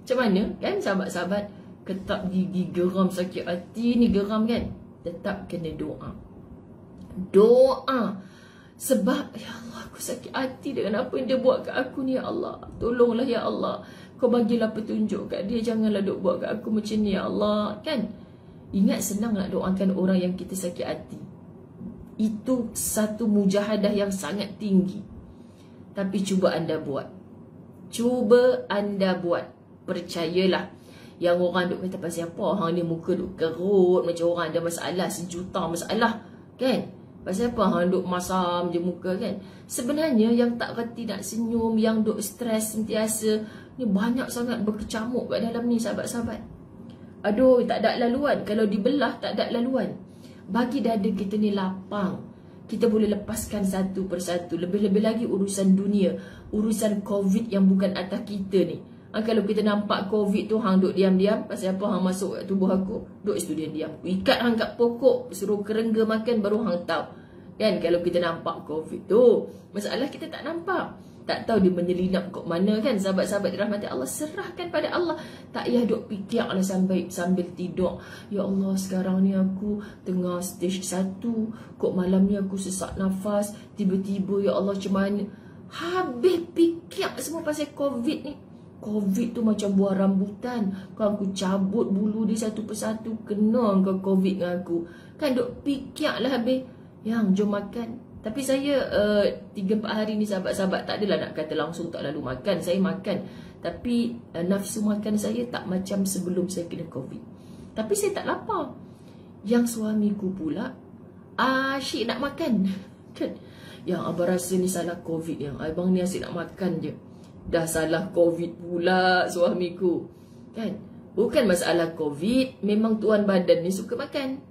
Macam mana kan sahabat-sahabat? Ketak gigi geram, sakit hati ni geram kan? Tetap kena doa. Doa. Sebab, ya Allah aku sakit hati dengan apa yang dia buat kat aku ni, ya Allah. Tolonglah ya Allah. Kau bagilah petunjuk kat dia. Janganlah duk buat kat aku macam ni, ya Allah. Kan? Ingat senang nak doakan orang yang kita sakit hati. Itu satu mujahadah yang sangat tinggi. Tapi cuba anda buat. Cuba anda buat. Percayalah. Yang orang duk kata pasal apa? Hang ni muka duk kerut. Macam orang ada masalah. Sejuta masalah. Kan? Pasal apa hang duk masam je muka kan? Sebenarnya yang tak reti nak senyum, yang duk stres sentiasa, ni banyak sangat berkecamuk kat dalam ni sahabat-sahabat. Aduh, tak ada laluan. Kalau dibelah tak ada laluan. Bagi dada kita ni lapang. Kita boleh lepaskan satu persatu. Lebih-lebih lagi urusan dunia, urusan COVID yang bukan atas kita ni. Kalau kita nampak COVID tu hang duk diam-diam, pasal apa hang masuk kat tubuh aku? Duk situ diam-diam. Ikat hang kat pokok, suruh kerengga makan baru hang tahu. Kan kalau kita nampak COVID tu, masalah kita tak nampak. Tak tahu dia menyelinap kat mana kan. Sahabat-sahabat dirahmati Allah, serahkan pada Allah. Tak payah duk fikir lah sambil tidur. Ya Allah sekarang ni aku tengah stage 1, kok malam ni aku sesak nafas, tiba-tiba ya Allah macam mana. Habis fikir semua pasal COVID ni. COVID tu macam buah rambutan. Kalau aku cabut bulu dia satu persatu, kena kau COVID dengan aku. Kan duk fikir lah habis. Yang jom makan. Tapi saya 3-4 hari ni sahabat-sahabat tak adalah nak kata langsung tak lalu makan. Saya makan. Tapi nafsu makan saya tak macam sebelum saya kena COVID. Tapi saya tak lapar. Yang suamiku pula asyik nak makan. Kan? Yang abang rasa ni salah COVID. Yang abang ni asyik nak makan je. Dah salah COVID pula suamiku. Kan? Bukan masalah COVID. Memang tuan badan ni suka makan.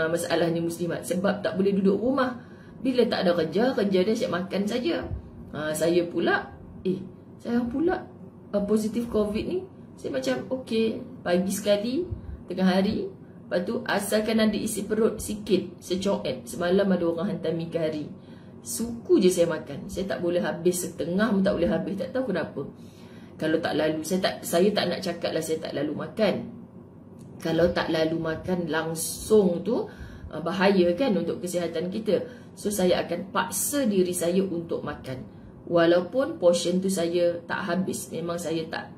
Masalah ni muslimat. Sebab tak boleh duduk rumah. Bila tak ada kerja dia asyik makan saja. Saya pula, saya pula positif COVID ni. Saya macam, okey, pagi sekali, tengah hari. Lepas tu, asalkan ada isi perut sikit, secoet. Semalam ada orang hantar mi kari. Suku je saya makan. Saya tak boleh habis setengah pun tak boleh habis. Tak tahu kenapa. Kalau tak lalu, saya tak nak cakap lah saya tak lalu makan. Kalau tak lalu makan langsung tu, bahaya kan untuk kesihatan kita. So saya akan paksa diri saya untuk makan. Walaupun portion tu saya tak habis. Memang saya tak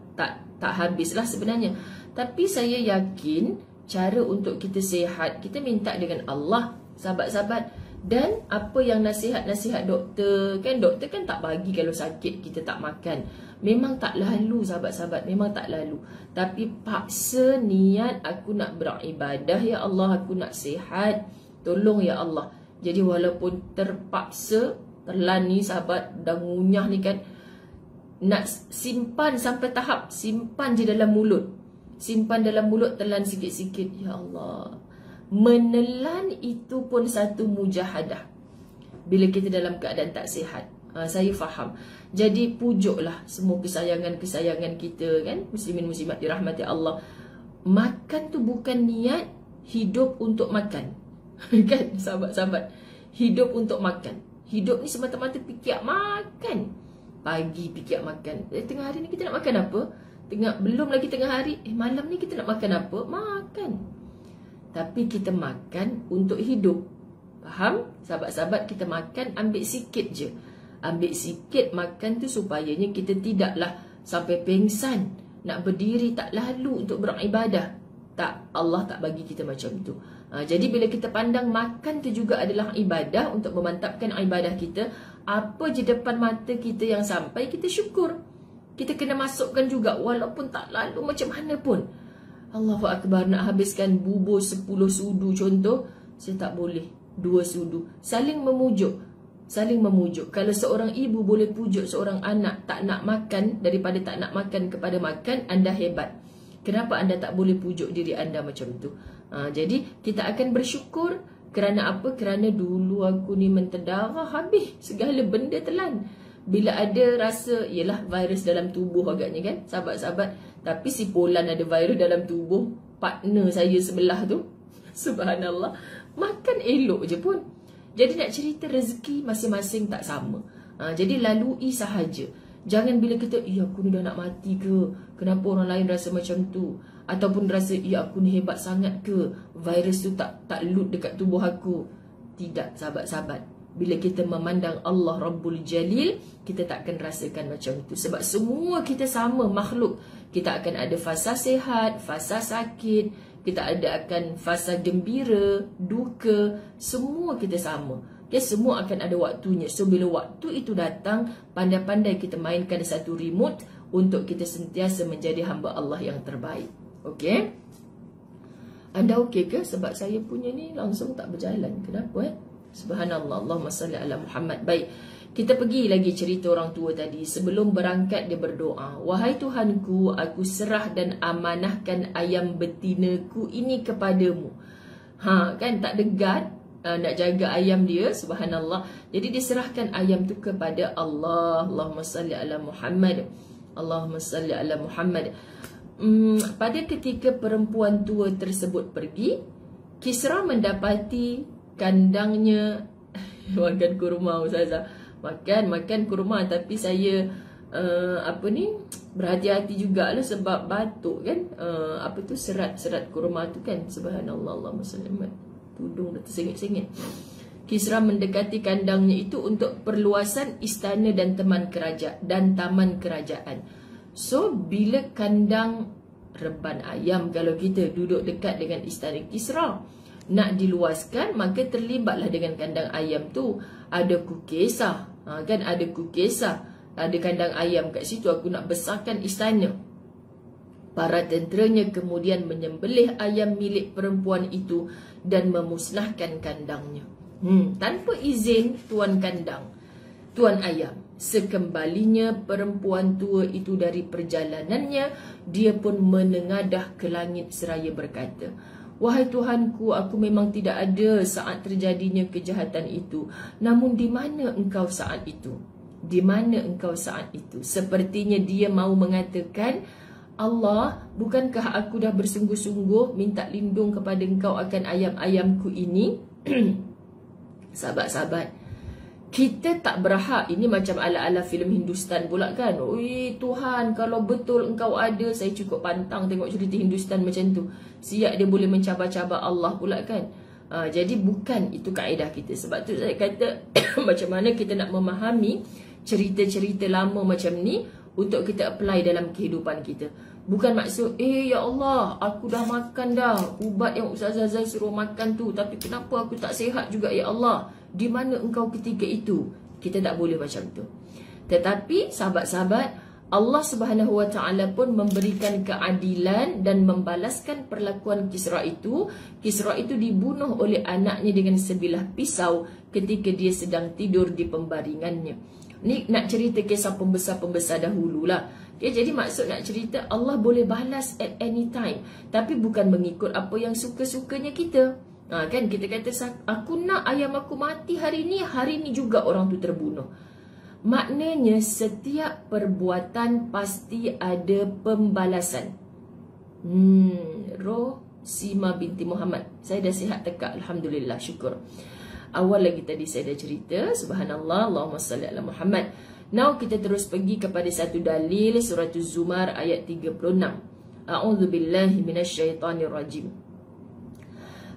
habislah sebenarnya. Tapi saya yakin cara untuk kita sihat, kita minta dengan Allah, sahabat-sahabat. Dan apa yang nasihat-nasihat doktor, kan doktor kan tak bagi kalau sakit kita tak makan. Memang tak lalu sahabat-sahabat, memang tak lalu. Tapi paksa niat aku nak beribadah ya Allah, aku nak sihat. Tolong ya Allah. Jadi walaupun terpaksa, telan ni sahabat, dah ngunyah ni kan, nak simpan sampai tahap simpan je dalam mulut. Simpan dalam mulut, telan sikit-sikit. Ya Allah. Menelan itu pun satu mujahadah. Bila kita dalam keadaan tak sihat. Saya faham. Jadi pujuklah semua kesayangan-kesayangan kita kan, muslimin muslimat dirahmati Allah. Makan tu bukan niat hidup untuk makan. Kan sahabat-sahabat, hidup untuk makan. Hidup ni semata-mata fikir makan. Pagi fikir makan. Tengah hari ni kita nak makan apa? Belum lagi tengah hari, malam ni kita nak makan apa? Makan. Tapi kita makan untuk hidup. Faham? Sahabat-sahabat, kita makan ambil sikit je. Ambil sikit makan tu supayanya kita tidaklah sampai pengsan. Nak berdiri tak lalu untuk beribadah. Tak, Allah tak bagi kita macam tu. Jadi bila kita pandang makan tu juga adalah ibadah, untuk memantapkan ibadah kita, apa je depan mata kita yang sampai, kita syukur. Kita kena masukkan juga walaupun tak lalu macam mana pun. Allahu Akbar, nak habiskan bubur 10 sudu contoh, saya tak boleh 2 sudu. Saling memujuk. Saling memujuk. Kalau seorang ibu boleh pujuk seorang anak tak nak makan, daripada tak nak makan kepada makan, anda hebat. Kenapa anda tak boleh pujuk diri anda macam tu? Jadi kita akan bersyukur. Kerana apa? Kerana dulu aku ni menterdarah habis. Segala benda telan. Bila ada rasa, ialah virus dalam tubuh agaknya kan, sahabat-sahabat. Tapi si Polan ada virus dalam tubuh partner saya sebelah tu. Subhanallah. Makan elok je pun. Jadi nak cerita rezeki masing-masing tak sama. Jadi lalui sahaja. Jangan bila kita, aku ni dah nak mati ke? Kenapa orang lain rasa macam tu? Ataupun rasa, aku ni hebat sangat ke? Virus tu tak loot dekat tubuh aku. Tidak, sahabat-sahabat. Bila kita memandang Allah Rabbul Jalil, kita tak akan rasakan macam tu. Sebab semua kita sama makhluk. Kita akan ada fasa sihat, fasa sakit. Kita akan fasa gembira, duka. Semua kita sama. Okay, semua akan ada waktunya. So bila waktu itu datang, pandai-pandai kita mainkan satu remote untuk kita sentiasa menjadi hamba Allah yang terbaik. Okay? Anda okey ke? Sebab saya punya ni langsung tak berjalan. Kenapa Subhanallah. Allahumma salli ala Muhammad. Baik. Kita pergi lagi cerita orang tua tadi. Sebelum berangkat dia berdoa. Wahai Tuhanku, aku serah dan amanahkan ayam betinaku ini kepadamu. Kan tak degat. Nak jaga ayam dia, subhanallah. Jadi diserahkan ayam tu kepada Allah. Allahumma salli ala Muhammad. Allahumma salli ala Muhammad. Pada ketika perempuan tua tersebut pergi, Kisra mendapati kandangnya makan kurma. Ustazah, makan kurma. Tapi saya berhati-hati jugalah sebab batuk kan. Serat-serat kurma tu kan. Subhanallah. Allahumma salli ala Muhammad. Tudung dah tersengit-sengit. Kisra mendekati kandangnya itu untuk perluasan istana dan taman kerajaan. So bila kandang reban ayam, kalau kita duduk dekat dengan istana Kisra, nak diluaskan, maka terlibatlah dengan kandang ayam tu. Ada kukisah, kan ada kukisah, ada kandang ayam kat situ, aku nak besarkan istana. Para tenteranya kemudian menyembelih ayam milik perempuan itu dan memusnahkan kandangnya. Tanpa izin tuan kandang, tuan ayam. Sekembalinya perempuan tua itu dari perjalanannya, dia pun menengadah ke langit seraya berkata, "Wahai Tuhanku, aku memang tidak ada saat terjadinya kejahatan itu. Namun di mana engkau saat itu? Di mana engkau saat itu?" Sepertinya dia mahu mengatakan, "Allah, bukankah aku dah bersungguh-sungguh minta lindung kepada engkau akan ayam-ayamku ini?" Sahabat-sahabat, kita tak berhak. Ini macam ala-ala filem Hindustan pula kan. Oi Tuhan, kalau betul engkau ada, saya cukup pantang tengok cerita Hindustan macam tu. Siap dia boleh mencabar-cabar Allah pula kan. Jadi bukan itu kaedah kita. Sebab tu saya kata macam mana kita nak memahami cerita-cerita lama macam ni untuk kita apply dalam kehidupan kita. Bukan maksud, ya Allah, aku dah makan dah ubat yang Ustaz Azal suruh makan tu, tapi kenapa aku tak sihat juga ya Allah? Di mana engkau ketika itu? Kita tak boleh macam tu. Tetapi sahabat-sahabat, Allah Subhanahu Wa Taala pun memberikan keadilan dan membalaskan perlakuan Kisra itu. Kisra itu dibunuh oleh anaknya dengan sebilah pisau ketika dia sedang tidur di pembaringannya. Ni nak cerita kisah pembesar-pembesar dahululah. Jadi maksud nak cerita Allah boleh balas at any time, tapi bukan mengikut apa yang suka-sukanya kita. Kan kita kata, aku nak ayam aku mati hari ni juga orang tu terbunuh. Maknanya setiap perbuatan pasti ada pembalasan. Roh Sima binti Muhammad, saya dah sihat tekak, alhamdulillah, syukur. Awal lagi tadi saya dah cerita, subhanallah, Allahumma salli ala Muhammad. Now kita terus pergi kepada satu dalil, surah Az-Zumar ayat 36. A'udzubillahi minasyaitonirrajim.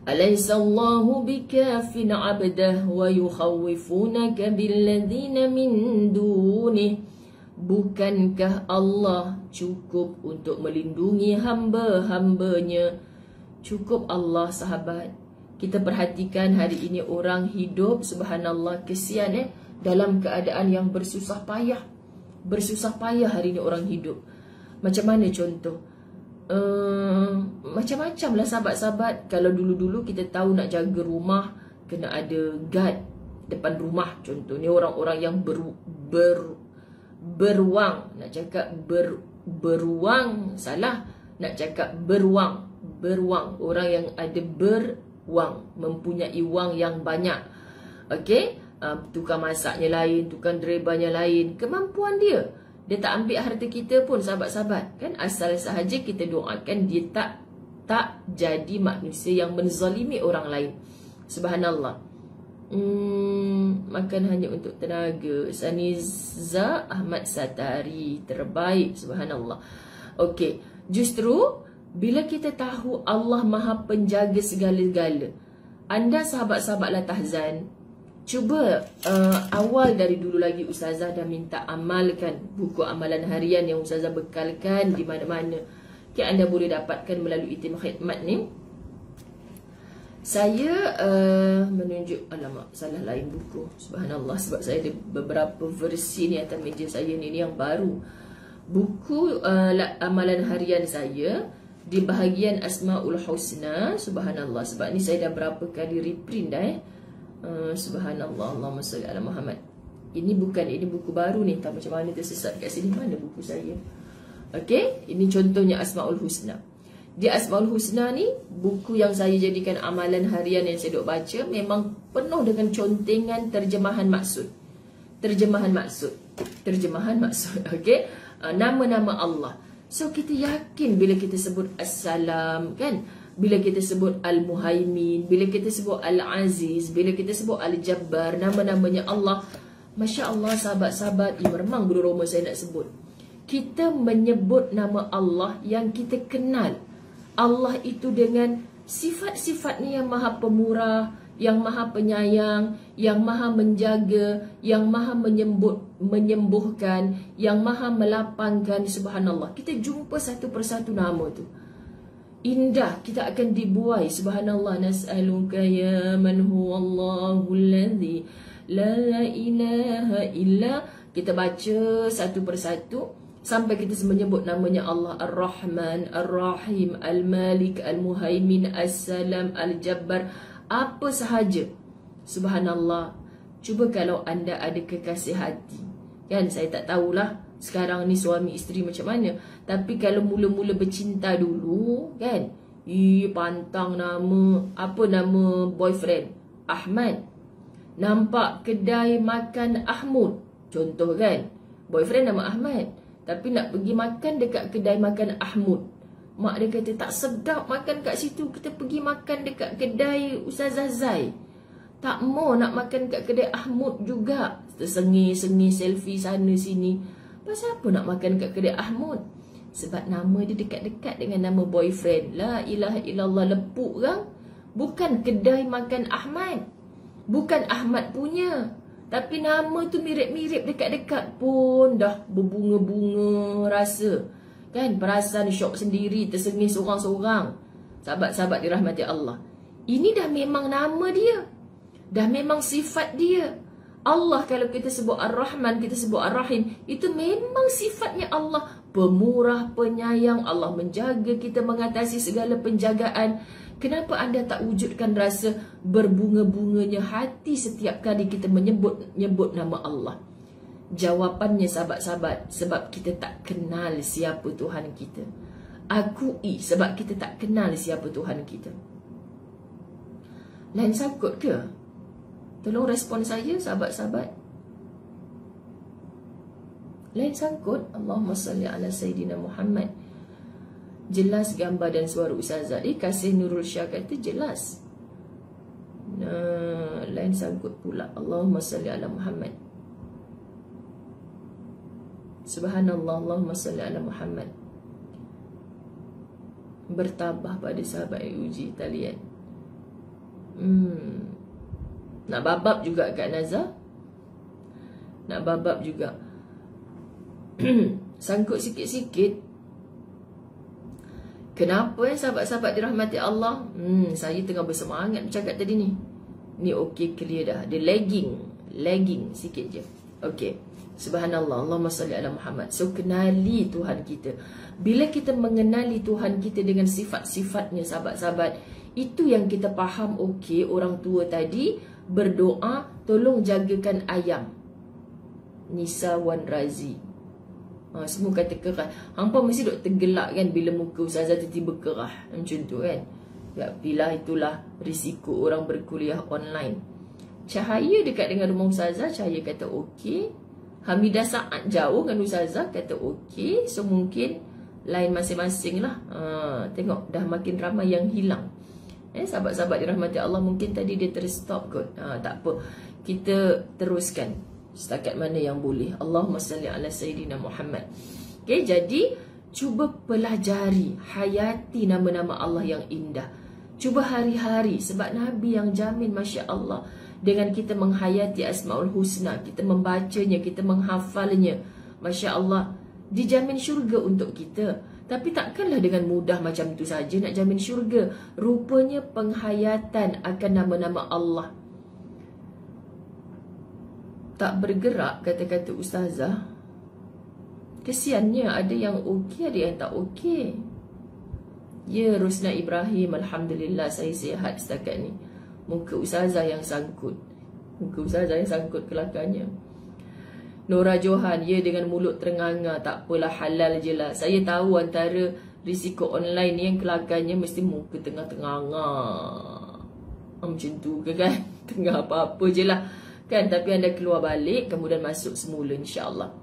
Alaysa Allahu bikafin 'abdah wa yukhawifunaka billadzina min dunih. Bukankah Allah cukup untuk melindungi hamba-hambanya? Cukup Allah, sahabat. Kita perhatikan hari ini orang hidup, subhanallah, kesian dalam keadaan yang bersusah payah. Bersusah payah hari ini orang hidup. Macam mana contoh? Macam-macam lah sahabat-sahabat. Kalau dulu-dulu kita tahu nak jaga rumah, kena ada guard depan rumah. Contohnya orang-orang yang beruang. Nak cakap beruang, salah. Nak cakap beruang. Orang yang ada beruang, mempunyai wang yang banyak. Okey? Tukang masaknya lain, tukang drebanya lain. Kemampuan dia. Dia tak ambil harta kita pun, sahabat-sahabat. Kan asal sahaja kita doakan dia tak jadi manusia yang menzalimi orang lain. Subhanallah. Makan hanya untuk tenaga. Saniza Ahmad Satari, terbaik, subhanallah. Okey, justru bila kita tahu Allah Maha Penjaga segala-gala, anda sahabat-sahabat Latahzan, cuba awal dari dulu lagi Ustazah dah minta amalkan buku amalan harian yang Ustazah bekalkan di mana-mana. Okay, anda boleh dapatkan melalui Tim Khidmat ni. Saya menunjuk, alamak, salah lain buku. Subhanallah, sebab saya ada beberapa versi ni atas meja saya ni yang baru. Buku amalan harian saya di bahagian Asmaul Husna. Subhanallah, sebab ni saya dah berapa kali reprint dah subhanallah, Allahumma salli ala Muhammad. Ini buku baru ni. Tak macam mana tersesat kat sini. Mana buku saya? Okey, ini contohnya Asmaul Husna. Di Asmaul Husna ni, buku yang saya jadikan amalan harian yang saya duk baca, memang penuh dengan contengan terjemahan maksud. Terjemahan maksud. Okey, nama-nama Allah. So kita yakin bila kita sebut As-Salam, kan? Bila kita sebut Al-Muhaimin, bila kita sebut Al-Aziz, bila kita sebut Al-Jabbar, nama-namanya Allah. Masya Allah, sahabat-sahabat, memang bulu roma saya nak sebut. Kita menyebut nama Allah yang kita kenal. Allah itu dengan sifat-sifatnya yang maha pemurah, yang maha penyayang, yang maha menjaga, yang maha menyembuhkan, yang maha melapangkan. Subhanallah, kita jumpa satu persatu nama tu. indah, kita akan dibuai. Subhanallah, nas'aluka ya man huwallahu alladhi la ilaha illa. Kita baca satu persatu sampai kita menyebut namanya Allah, Ar-Rahman, Ar-Rahim, Al-Malik, Al-Muhaimin, As-Salam, Al-Jabbar, apa sahaja. Subhanallah. Cuba kalau anda ada kekasih hati, kan, saya tak tahulah sekarang ni suami isteri macam mana, tapi kalau mula-mula bercinta dulu, kan, pantang nama, apa nama boyfriend, Ahmad, nampak kedai makan Ahmud, contoh kan, boyfriend nama Ahmad, tapi nak pergi makan dekat kedai makan Ahmud. Mak dia kata tak sedap makan kat situ, kita pergi makan dekat kedai Ustazah Zai. Tak mau nak makan kat kedai Ahmud juga, tersengih-sengih selfie sana sini. Pasal apa nak makan kat kedai Ahmud? Sebab nama dia dekat-dekat dengan nama boyfriend. La ilaha illallah, lepuk kan? Bukan kedai makan Ahmad, bukan Ahmad punya, tapi nama tu mirip-mirip, dekat-dekat pun dah berbunga-bunga rasa, kan, perasaan syok sendiri, tersengih seorang-seorang. Sahabat-sahabat dirahmati Allah, ini dah memang nama dia, dah memang sifat dia. Allah kalau kita sebut Ar-Rahman, kita sebut Ar-Rahim, itu memang sifatnya Allah. Pemurah, penyayang, Allah menjaga kita, mengatasi segala penjagaan. Kenapa anda tak wujudkan rasa berbunga-bunganya hati setiap kali kita menyebut nama Allah? Jawapannya sahabat-sahabat, sebab kita tak kenal siapa Tuhan kita. Akui, sebab kita tak kenal siapa Tuhan kita. Lain sangkut ke? Tolong respon saya, sahabat-sahabat. Lain sangkut. Allahumma salli ala Sayyidina Muhammad. Jelas gambar dan suara Ustazah. Kasih Nurul Syah kata jelas. Nah, lain sangkut pula. Allahumma salli ala Muhammad. Subhanallah, Allahumma salli ala Muhammad. Bertabah pada sahabat yang uji talian. Nak babab juga kat Nazar. Nak babab juga. Sangkut sikit-sikit. Kenapa sahabat-sahabat dirahmati Allah? Saya tengah bersemangat bercakap tadi ni. Ni okey, clear dah. Dia lagging sikit je. Okey. Subhanallah, Allahumma salli ala Muhammad. So, kenali Tuhan kita. Bila kita mengenali Tuhan kita dengan sifat-sifatnya, sahabat-sahabat, itu yang kita faham. Okey, orang tua tadi berdoa, tolong jagakan ayam. Nisa Wan Razi. Semua kata kerah. Hampa mesti duk tergelak kan bila muka Ustazah tiba-tiba kerah. Macam tu kan. Bila itulah risiko orang berkuliah online. Cahaya dekat dengan rumah Ustazah, Cahaya kata okey. Hamidah Saad jauh dengan Ustazah, kata okey. So mungkin lain masing-masing lah. Tengok dah makin ramai yang hilang. Sahabat-sahabat dirahmati Allah, mungkin tadi dia terstop kot. Tak apa, kita teruskan setakat mana yang boleh. Allahumma salli ala Sayyidina Muhammad. Okay, jadi cuba pelajari, hayati nama-nama Allah yang indah. Cuba hari-hari, sebab Nabi yang jamin, Masya Allah, dengan kita menghayati Asma'ul Husna, kita membacanya, kita menghafalnya, Masya Allah, dijamin syurga untuk kita. Tapi takkanlah dengan mudah macam itu saja nak jamin syurga. Rupanya penghayatan akan nama-nama Allah tak bergerak, kata-kata Ustazah. Kesiannya, ada yang okey, ada yang tak okey. Ya, Rosna Ibrahim, Alhamdulillah saya sihat setakat ni. Muka Ustazah yang sangkut. Muka Ustazah yang sangkut kelakanya. Nora Johan, ya, dengan mulut terenganga, tak apalah, halal je lah. Saya tahu antara risiko online ni yang kelakarnya mesti muka tengah-tenganga. Macam tu ke kan? Tengah apa-apa je lah kan? Tapi anda keluar balik, kemudian masuk semula, insyaAllah.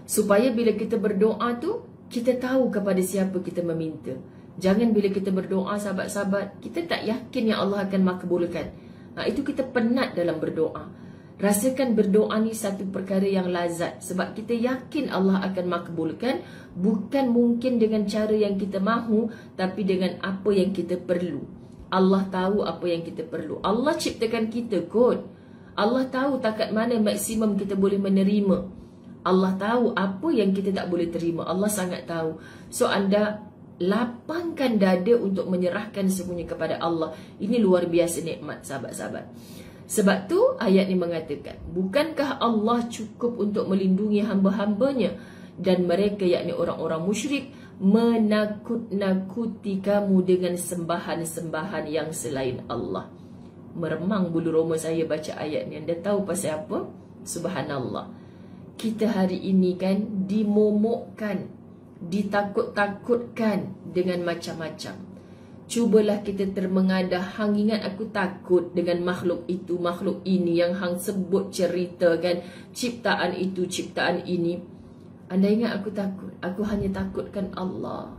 Supaya bila kita berdoa tu, kita tahu kepada siapa kita meminta. Jangan bila kita berdoa, sahabat-sahabat, kita tak yakin yang Allah akan makbulkan. Itu kita penat dalam berdoa. Rasakan berdoa ni satu perkara yang lazat. Sebab kita yakin Allah akan makbulkan. Bukan mungkin dengan cara yang kita mahu, tapi dengan apa yang kita perlu. Allah tahu apa yang kita perlu. Allah ciptakan kita kot. Allah tahu takat mana maksimum kita boleh menerima. Allah tahu apa yang kita tak boleh terima. Allah sangat tahu. So anda lapangkan dada untuk menyerahkan semuanya kepada Allah. Ini luar biasa nikmat, sahabat-sahabat. Sebab tu ayat ni mengatakan, bukankah Allah cukup untuk melindungi hamba-hambanya dan mereka, yakni orang-orang musyrik, menakut-nakuti kamu dengan sembahan-sembahan yang selain Allah. Meremang bulu roma saya baca ayat ni. Anda tahu pasal apa? Subhanallah. Kita hari ini kan dimomokkan, ditakut-takutkan dengan macam-macam. Cubalah kita termengadah, hang ingat aku takut dengan makhluk itu, makhluk ini yang hang sebut cerita kan, ciptaan itu, ciptaan ini. Anda ingat aku takut? Aku hanya takutkan Allah.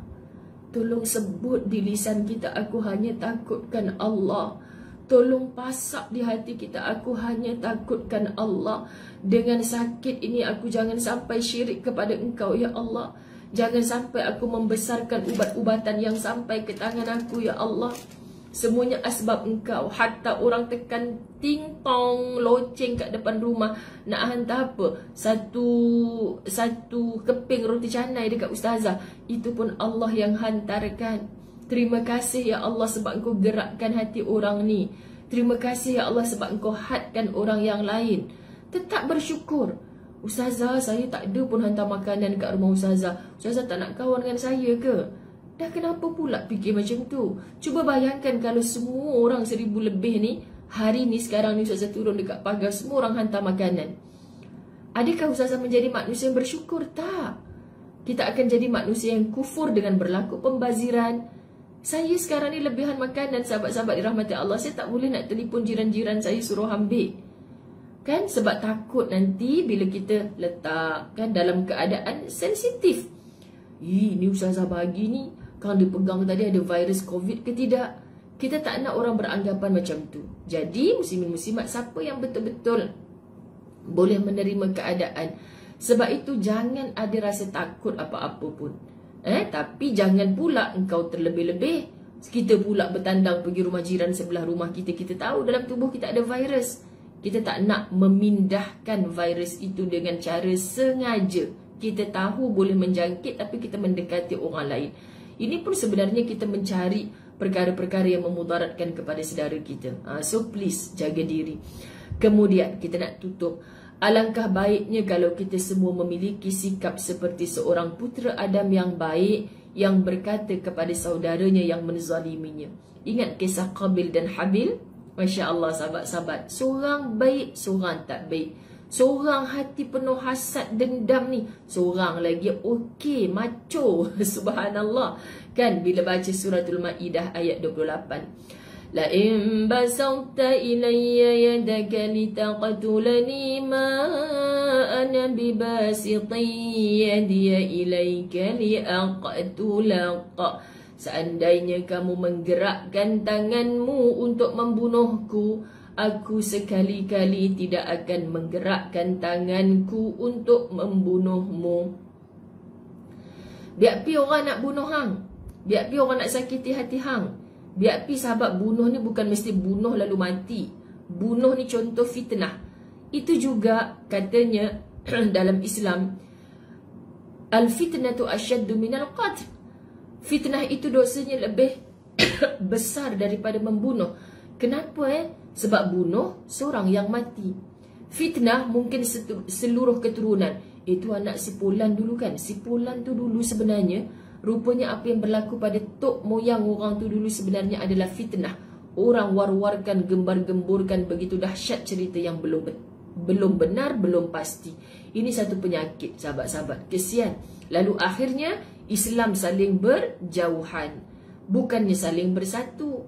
Tolong sebut di lisan kita, aku hanya takutkan Allah. Tolong pasak di hati kita, aku hanya takutkan Allah. Dengan sakit ini aku jangan sampai syirik kepada Engkau ya Allah. Jangan sampai aku membesarkan ubat-ubatan yang sampai ke tangan aku ya Allah. Semuanya asbab Engkau. Hatta orang tekan ting-tong loceng kat depan rumah nak hantar apa? Satu keping roti canai dekat ustazah. Itu pun Allah yang hantarkan. Terima kasih ya Allah sebab Engkau gerakkan hati orang ni. Terima kasih ya Allah sebab Engkau hadkan orang yang lain. Tetap bersyukur. Ustazah, saya tak ada pun hantar makanan kat rumah Ustazah. Ustazah tak nak kawan dengan saya ke? Dah kenapa pula fikir macam tu? Cuba bayangkan kalau semua orang 1000 lebih ni, hari ni sekarang ni Ustazah turun dekat pagar, semua orang hantar makanan. Adakah Ustazah menjadi manusia yang bersyukur? Tak. Kita akan jadi manusia yang kufur dengan berlaku pembaziran. Saya sekarang ni lebihan makanan, sahabat-sahabat dirahmati Allah. Saya tak boleh nak telefon jiran-jiran saya suruh ambil. Kan? Sebab takut nanti bila kita letak kan dalam keadaan sensitif. Ni Ustazah bagi ni, kalau dipegang tadi ada virus COVID ke tidak? Kita tak nak orang beranggapan macam tu. Jadi muslimin-muslimat, siapa yang betul-betul boleh menerima keadaan. Sebab itu jangan ada rasa takut apa-apa pun. Tapi jangan pula engkau terlebih-lebih. Kita pula bertandang pergi rumah jiran sebelah rumah kita. Kita tahu dalam tubuh kita ada virus. Kita tak nak memindahkan virus itu dengan cara sengaja. Kita tahu boleh menjangkit tapi kita mendekati orang lain. Ini pun sebenarnya kita mencari perkara-perkara yang memudaratkan kepada saudara kita. So please jaga diri. Kemudian kita nak tutup. Alangkah baiknya kalau kita semua memiliki sikap seperti seorang putera Adam yang baik, yang berkata kepada saudaranya yang menzaliminya. Ingat kisah Qabil dan Habil? Masya Allah sahabat-sahabat. Seorang baik, seorang tak baik. Seorang hati penuh hasad, dendam ni. Seorang lagi okey, macho. Subhanallah. Kan bila baca suratul Ma'idah ayat 28. La in basawta ilayya yadaka litaqtulani ma ana bibasiti yadiya ilayka liaqtulaka. Seandainya kamu menggerakkan tanganmu untuk membunuhku, aku sekali-kali tidak akan menggerakkan tanganku untuk membunuhmu. Biar pi orang nak bunuh hang, biar pi orang nak sakiti hati hang, biar pi sahabat bunuh ni bukan mesti bunuh lalu mati. Bunuh ni contoh fitnah. Itu juga katanya dalam Islam, al-fitnatu asyaddu minal qatl. Fitnah itu dosanya lebih besar daripada membunuh. Kenapa? Sebab bunuh seorang yang mati. Fitnah mungkin seluruh keturunan. Itu anak si Fulan dulu kan. Si Fulan tu dulu sebenarnya, rupanya apa yang berlaku pada tok moyang orang tu dulu sebenarnya adalah fitnah. Orang war-warkan, gembar-gemburkan, begitu dahsyat cerita yang belum benar, belum pasti. Ini satu penyakit sahabat-sahabat. Kesian. Lalu akhirnya Islam saling berjauhan. Bukannya saling bersatu,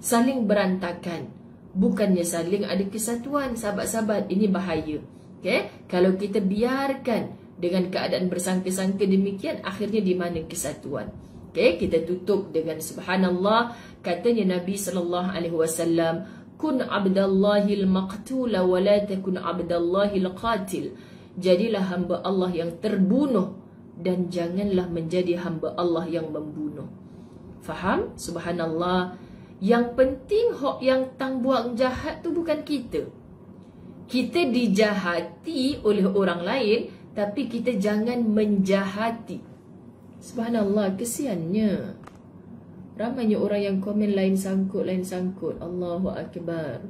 saling berantakan. Bukannya saling ada kesatuan. Sahabat-sahabat, ini bahaya. Okay? Kalau kita biarkan dengan keadaan bersangka-sangka demikian, akhirnya di mana kesatuan? Okay? Kita tutup dengan subhanallah. Katanya Nabi SAW, kun abdallahil maqtula wa la takun abdallahil qatil. Jadilah hamba Allah yang terbunuh dan janganlah menjadi hamba Allah yang membunuh. Faham? Subhanallah. Yang penting hok yang tang buang jahat tu bukan kita. Kita dijahati oleh orang lain, tapi kita jangan menjahati. Subhanallah, kesiannya. Ramainya orang yang komen lain sangkut. Allahu Akbar.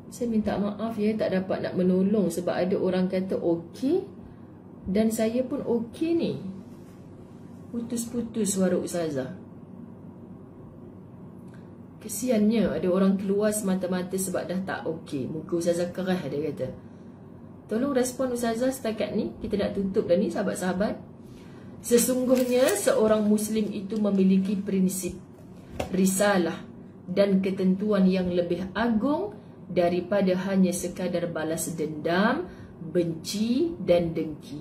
Saya minta maaf ya, tak dapat nak menolong sebab ada orang kata okey dan saya pun okey ni. Putus-putus suara ustazah. Kesiannya ada orang keluar semata-mata sebab dah tak okey. Muka ustazah kerah, dia kata. Tolong respon ustazah setakat ni. Kita nak tutup dah ni, sahabat-sahabat. Sesungguhnya seorang Muslim itu memiliki prinsip, risalah dan ketentuan yang lebih agung daripada hanya sekadar balas dendam, benci dan dengki.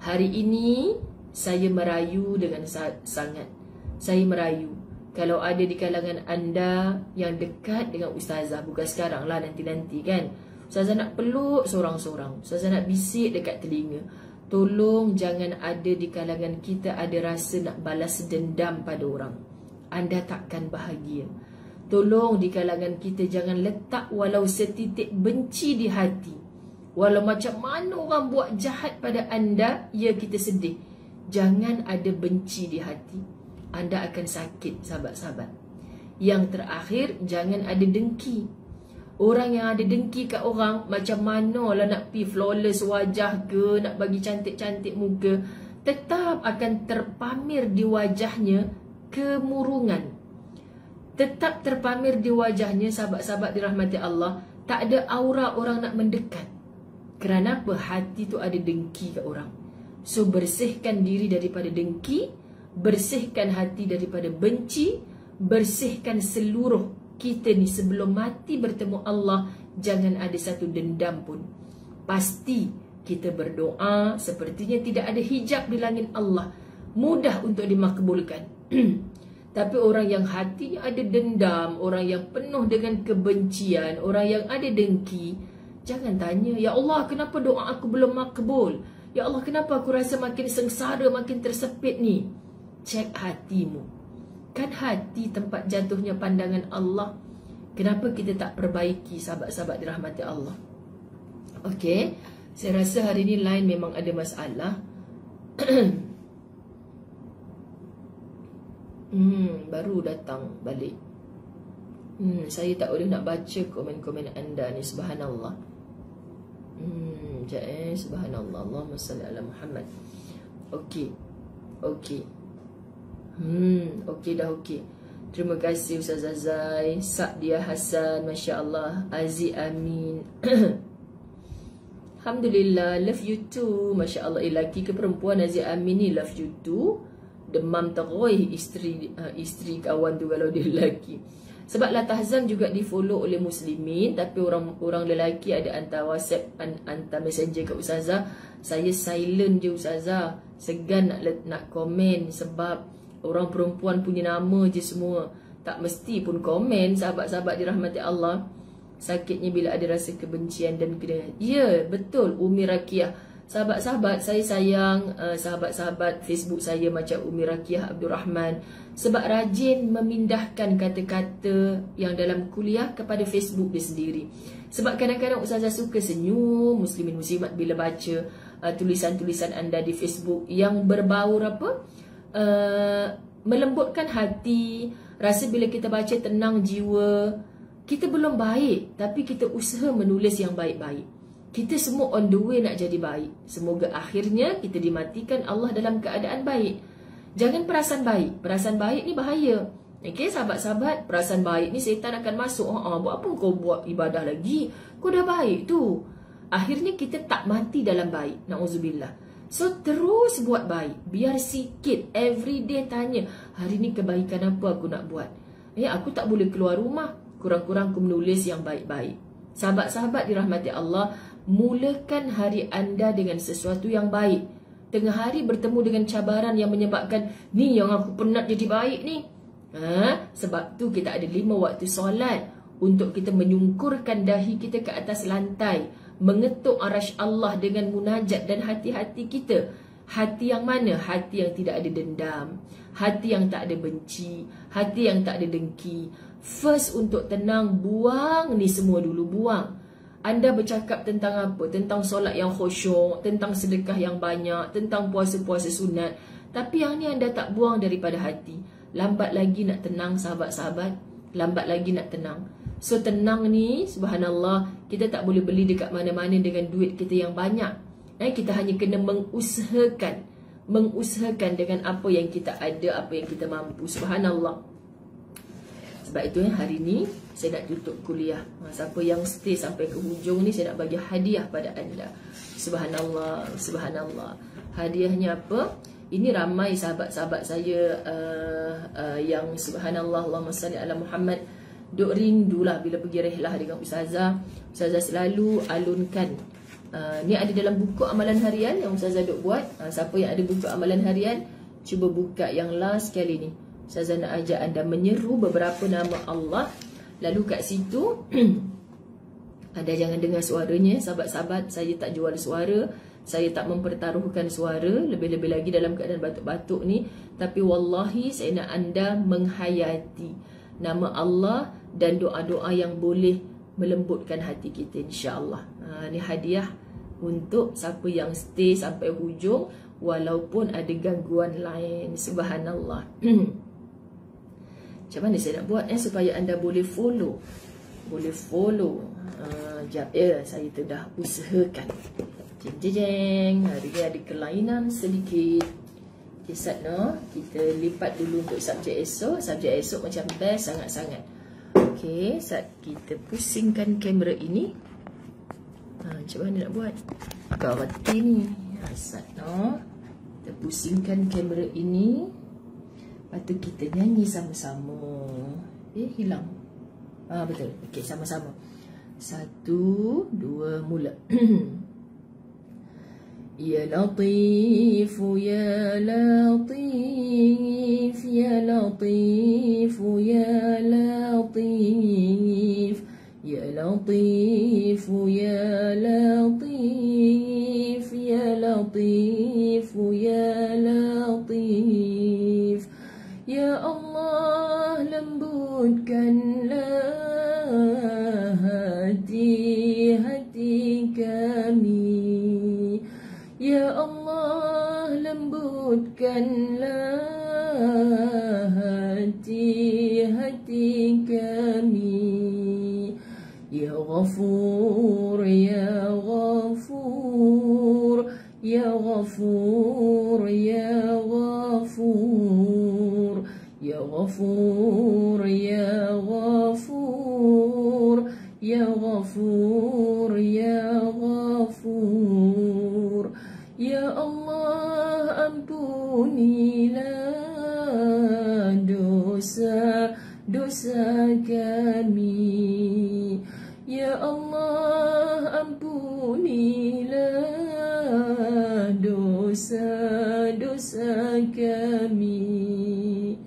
Hari ini saya merayu dengan sangat. Saya merayu kalau ada di kalangan anda yang dekat dengan ustazah, bukan sekarang lah, nanti-nanti kan. Ustazah nak peluk seorang-seorang, ustazah nak bisik dekat telinga. Tolong jangan ada di kalangan kita ada rasa nak balas dendam pada orang. Anda takkan bahagia. Tolong di kalangan kita jangan letak walau setitik benci di hati. Walau macam mana orang buat jahat pada anda, ya kita sedih. Jangan ada benci di hati. Anda akan sakit, sahabat-sahabat. Yang terakhir, jangan ada dengki. Orang yang ada dengki kat orang, macam mana lah nak pergi flawless wajah ke, nak bagi cantik-cantik muka, tetap akan terpamir di wajahnya kemurungan. Tetap terpamir di wajahnya, sahabat-sahabat dirahmati Allah. Tak ada aura orang nak mendekat. Kerana apa? Hati tu ada dengki kat orang. So bersihkan diri daripada dengki, bersihkan hati daripada benci, bersihkan seluruh kita ni sebelum mati bertemu Allah. Jangan ada satu dendam pun. Pasti kita berdoa sepertinya tidak ada hijab di langit Allah, mudah untuk dimakbulkan. Tapi orang yang hatinya ada dendam, orang yang penuh dengan kebencian, orang yang ada dengki, jangan tanya, ya Allah kenapa doa aku belum makbul? Ya Allah kenapa aku rasa makin sengsara, makin tersepit ni? Cek hatimu. Kan hati tempat jatuhnya pandangan Allah. Kenapa kita tak perbaiki, sahabat-sahabat dirahmati Allah? Okey, saya rasa hari ni line memang ada masalah. Baru datang balik. Saya tak boleh nak baca komen-komen anda ni, subhanallah. Subhanallah. Allahumma salli ala Muhammad. Okey. Okey dah okey. Terima kasih Ustaz Azai, Sa'dia Hasan, masya-Allah, Aziz Amin. Alhamdulillah, love you too. Masya-Allah, lelaki ke perempuan Aziz Amin ni love you too. Demam teroi isteri kawan tu kalau dia lelaki. Sebab Latahzan juga di follow oleh muslimin, tapi orang lelaki ada hantar WhatsApp, hantar messenger kat ustazah. Saya silent je ustazah, segan nak komen sebab orang perempuan punya nama je semua. Tak mesti pun komen, sahabat-sahabat dirahmati Allah. Sakitnya bila ada rasa kebencian dan kena. Ya, betul Umi Rakiyah. Sahabat-sahabat, saya sayang sahabat-sahabat Facebook saya macam Umi Rakiyah Abdul Rahman, sebab rajin memindahkan kata-kata yang dalam kuliah kepada Facebook dia sendiri. Sebab kadang-kadang ustazah suka senyum muslimin muslimat bila baca tulisan-tulisan anda di Facebook yang berbau apa? Melembutkan hati. Rasa bila kita baca tenang jiwa. Kita belum baik, tapi kita usaha menulis yang baik-baik. Kita semua on the way nak jadi baik. Semoga akhirnya kita dimatikan Allah dalam keadaan baik. Jangan perasaan baik. Perasaan baik ni bahaya. Okey sahabat-sahabat, perasaan baik ni syaitan akan masuk. Buat apa kau buat ibadah lagi? Kau dah baik tu. Akhirnya kita tak mati dalam baik. Na'udzubillah. So terus buat baik. Biar sikit. Everyday tanya, hari ni kebaikan apa aku nak buat? Aku tak boleh keluar rumah. Kurang-kurang aku menulis yang baik-baik. Sahabat-sahabat dirahmati Allah, mulakan hari anda dengan sesuatu yang baik. Tengah hari bertemu dengan cabaran yang menyebabkan, ni yang aku penat jadi baik ni. Sebab tu kita ada 5 waktu solat untuk kita menyungkurkan dahi kita ke atas lantai, mengetuk arash Allah dengan munajat dan hati-hati kita. Hati yang mana? Hati yang tidak ada dendam, hati yang tak ada benci, hati yang tak ada dengki. First untuk tenang, buang ni semua dulu, buang. Anda bercakap tentang apa? Tentang solat yang khusyuk, tentang sedekah yang banyak, tentang puasa-puasa sunat. Tapi yang ni anda tak buang daripada hati. Lambat lagi nak tenang sahabat-sahabat. Lambat lagi nak tenang. So tenang ni, subhanallah, kita tak boleh beli dekat mana-mana dengan duit kita yang banyak. Kita hanya kena mengusahakan dengan apa yang kita ada, apa yang kita mampu. Subhanallah. Sebab itu hari ni saya nak tutup kuliah. Siapa yang stay sampai ke hujung ni, saya nak bagi hadiah pada anda. Subhanallah, subhanallah. Hadiahnya apa? Ini ramai sahabat-sahabat saya yang subhanallah, Allahumma salli ala Muhammad, duk rindulah bila pergi rehlah dengan Ustazah. Ustazah selalu alunkan. Ni ada dalam buku amalan harian yang Ustazah duk buat. Siapa yang ada buku amalan harian, cuba buka yang last kali ni. Ustazah nak ajak anda menyeru beberapa nama Allah. Lalu kat situ anda jangan dengar suaranya. Sahabat-sahabat, saya tak jual suara, saya tak mempertaruhkan suara, lebih-lebih lagi dalam keadaan batuk-batuk ni. Tapi wallahi saya nak anda menghayati nama Allah dan doa-doa yang boleh melembutkan hati kita, insya-Allah. Ni hadiah untuk siapa yang stay sampai hujung walaupun ada gangguan lain. Subhanallah. Macam mana saya nak buat supaya anda boleh follow? Boleh follow. Jap ya, saya tu dah usahakan. Jeng, hari ni ada kelainan sedikit. Okay, Satno, kita lipat dulu untuk subjek esok. Subjek esok macam best sangat-sangat. Okay, Sat, kita pusingkan kamera ini. Macam mana nak buat? Gawati ni. Satno, kita pusingkan kamera ini. Lepas tu kita nyanyi sama-sama. Hilang. Betul. Okay, sama-sama. 1, 2, mula. Ya Latif, Ya Latif, Ya Latif, Ya Latif, Ya Latif, Ya Latif, Ya Latif, Ya Latif. Ya Allah, lembutkanlah hati-hati kami. Ya Allah, lembutkanlah hati-hati kami. Ya Ghafur, Ya Ghafur, Ya Ghafur, Ya Ghafur, Ya Ghafur, Ya Ghafur, Ya Ghafur, Ya Ghafur. Ya Allah, ampunilah dosa-dosa kami. Ya Allah, ampunilah dosa-dosa kami.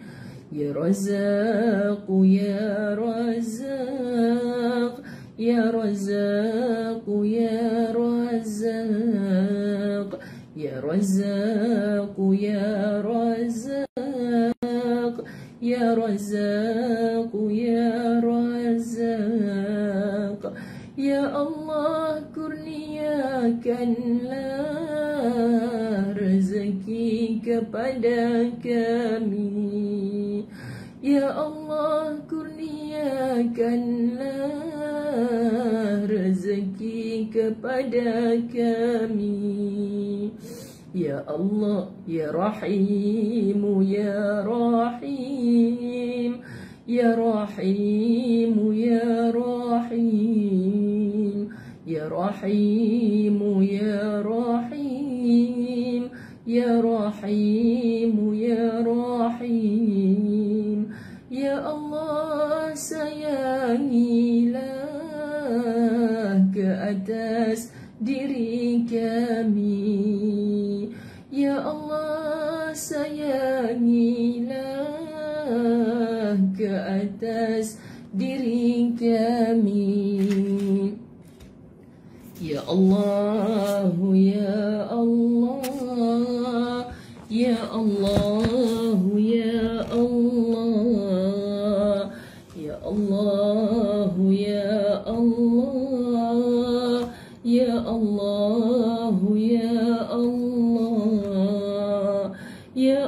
Ya Razzaq, Ya Razzaq, Ya Razzaq, Ya Razzaq, Ya Razzaq, Ya Razzaq, Ya Razzaq, Ya Razzaq. Ya Allah, kurniakanlah rezeki kepada kami. Ya Allah, kurniakanlah rezeki kepada kami. Ya Allah, Ya Rahim, Ya Rahim, Ya Rahim, Ya Rahim, Ya Rahim, Ya Rahim, Ya Rahim, Ya Rahim. Ya Allah, sayangilah ke atas diri kami. Ya Allah, sayangilah ke atas diri kami. Ya Allah, Ya Allah, Ya Allah, Ya Allah, Ya Allah, Ya Allah, Ya Allah, Ya Allah, Ya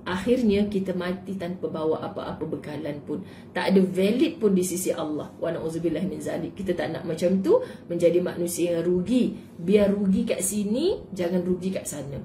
Akhirnya kita mati tanpa bawa apa-apa bekalan pun. Tak ada valid pun di sisi Allah. Wa na'udzubillah min zalik. Kita tak nak macam tu, menjadi manusia yang rugi. Biar rugi kat sini, jangan rugi kat sana.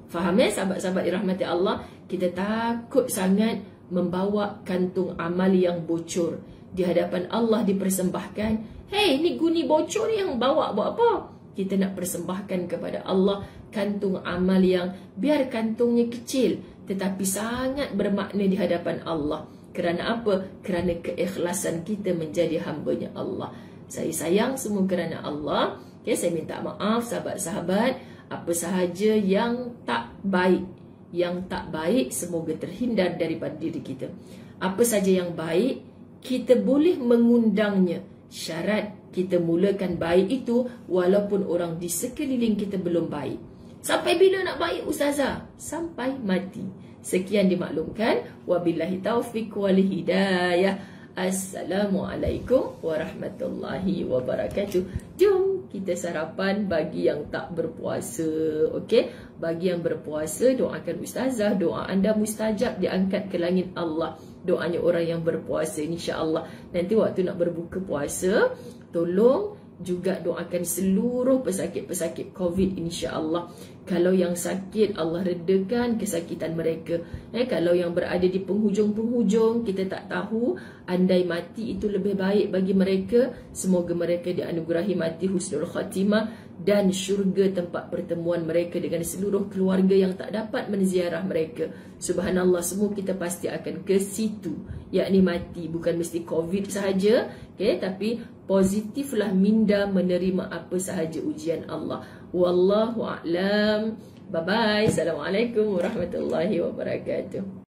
Faham sahabat-sahabat dirahmati Allah? Kita takut sangat membawa kantung amal yang bocor. Di hadapan Allah dipersembahkan. Hey, ni guni bocor yang bawa buat apa? Kita nak persembahkan kepada Allah kantung amal yang biar kantungnya kecil, tetapi sangat bermakna di hadapan Allah. Kerana apa? Kerana keikhlasan kita menjadi hamba-Nya Allah. Saya sayang semua kerana Allah. Okay, saya minta maaf sahabat-sahabat. Apa sahaja yang tak baik, semoga terhindar daripada diri kita. Apa saja yang baik, kita boleh mengundangnya. Syarat kita mulakan baik itu walaupun orang di sekeliling kita belum baik. Sampai bila nak baik ustazah? Sampai mati. Sekian dimaklumkan. Wabillahi taufiq wal hidayah. Assalamualaikum warahmatullahi wabarakatuh. Jom kita sarapan bagi yang tak berpuasa. Okey, bagi yang berpuasa, doakan ustazah, doa anda mustajab, diangkat ke langit Allah. Doanya orang yang berpuasa, insya-Allah. Nanti waktu nak berbuka puasa, tolong juga doakan seluruh pesakit-pesakit COVID, insya-Allah. Kalau yang sakit, Allah redakan kesakitan mereka. Kalau yang berada di penghujung-penghujung, kita tak tahu, andai mati itu lebih baik bagi mereka. Semoga mereka dianugerahi mati husnul khatimah dan syurga tempat pertemuan mereka dengan seluruh keluarga yang tak dapat menziarah mereka. Subhanallah, semua kita pasti akan ke situ, yakni mati. Bukan mesti COVID sahaja, tapi positiflah minda menerima apa sahaja ujian Allah. Wallahu a'lam. Bye bye. Assalamualaikum warahmatullahi wabarakatuh.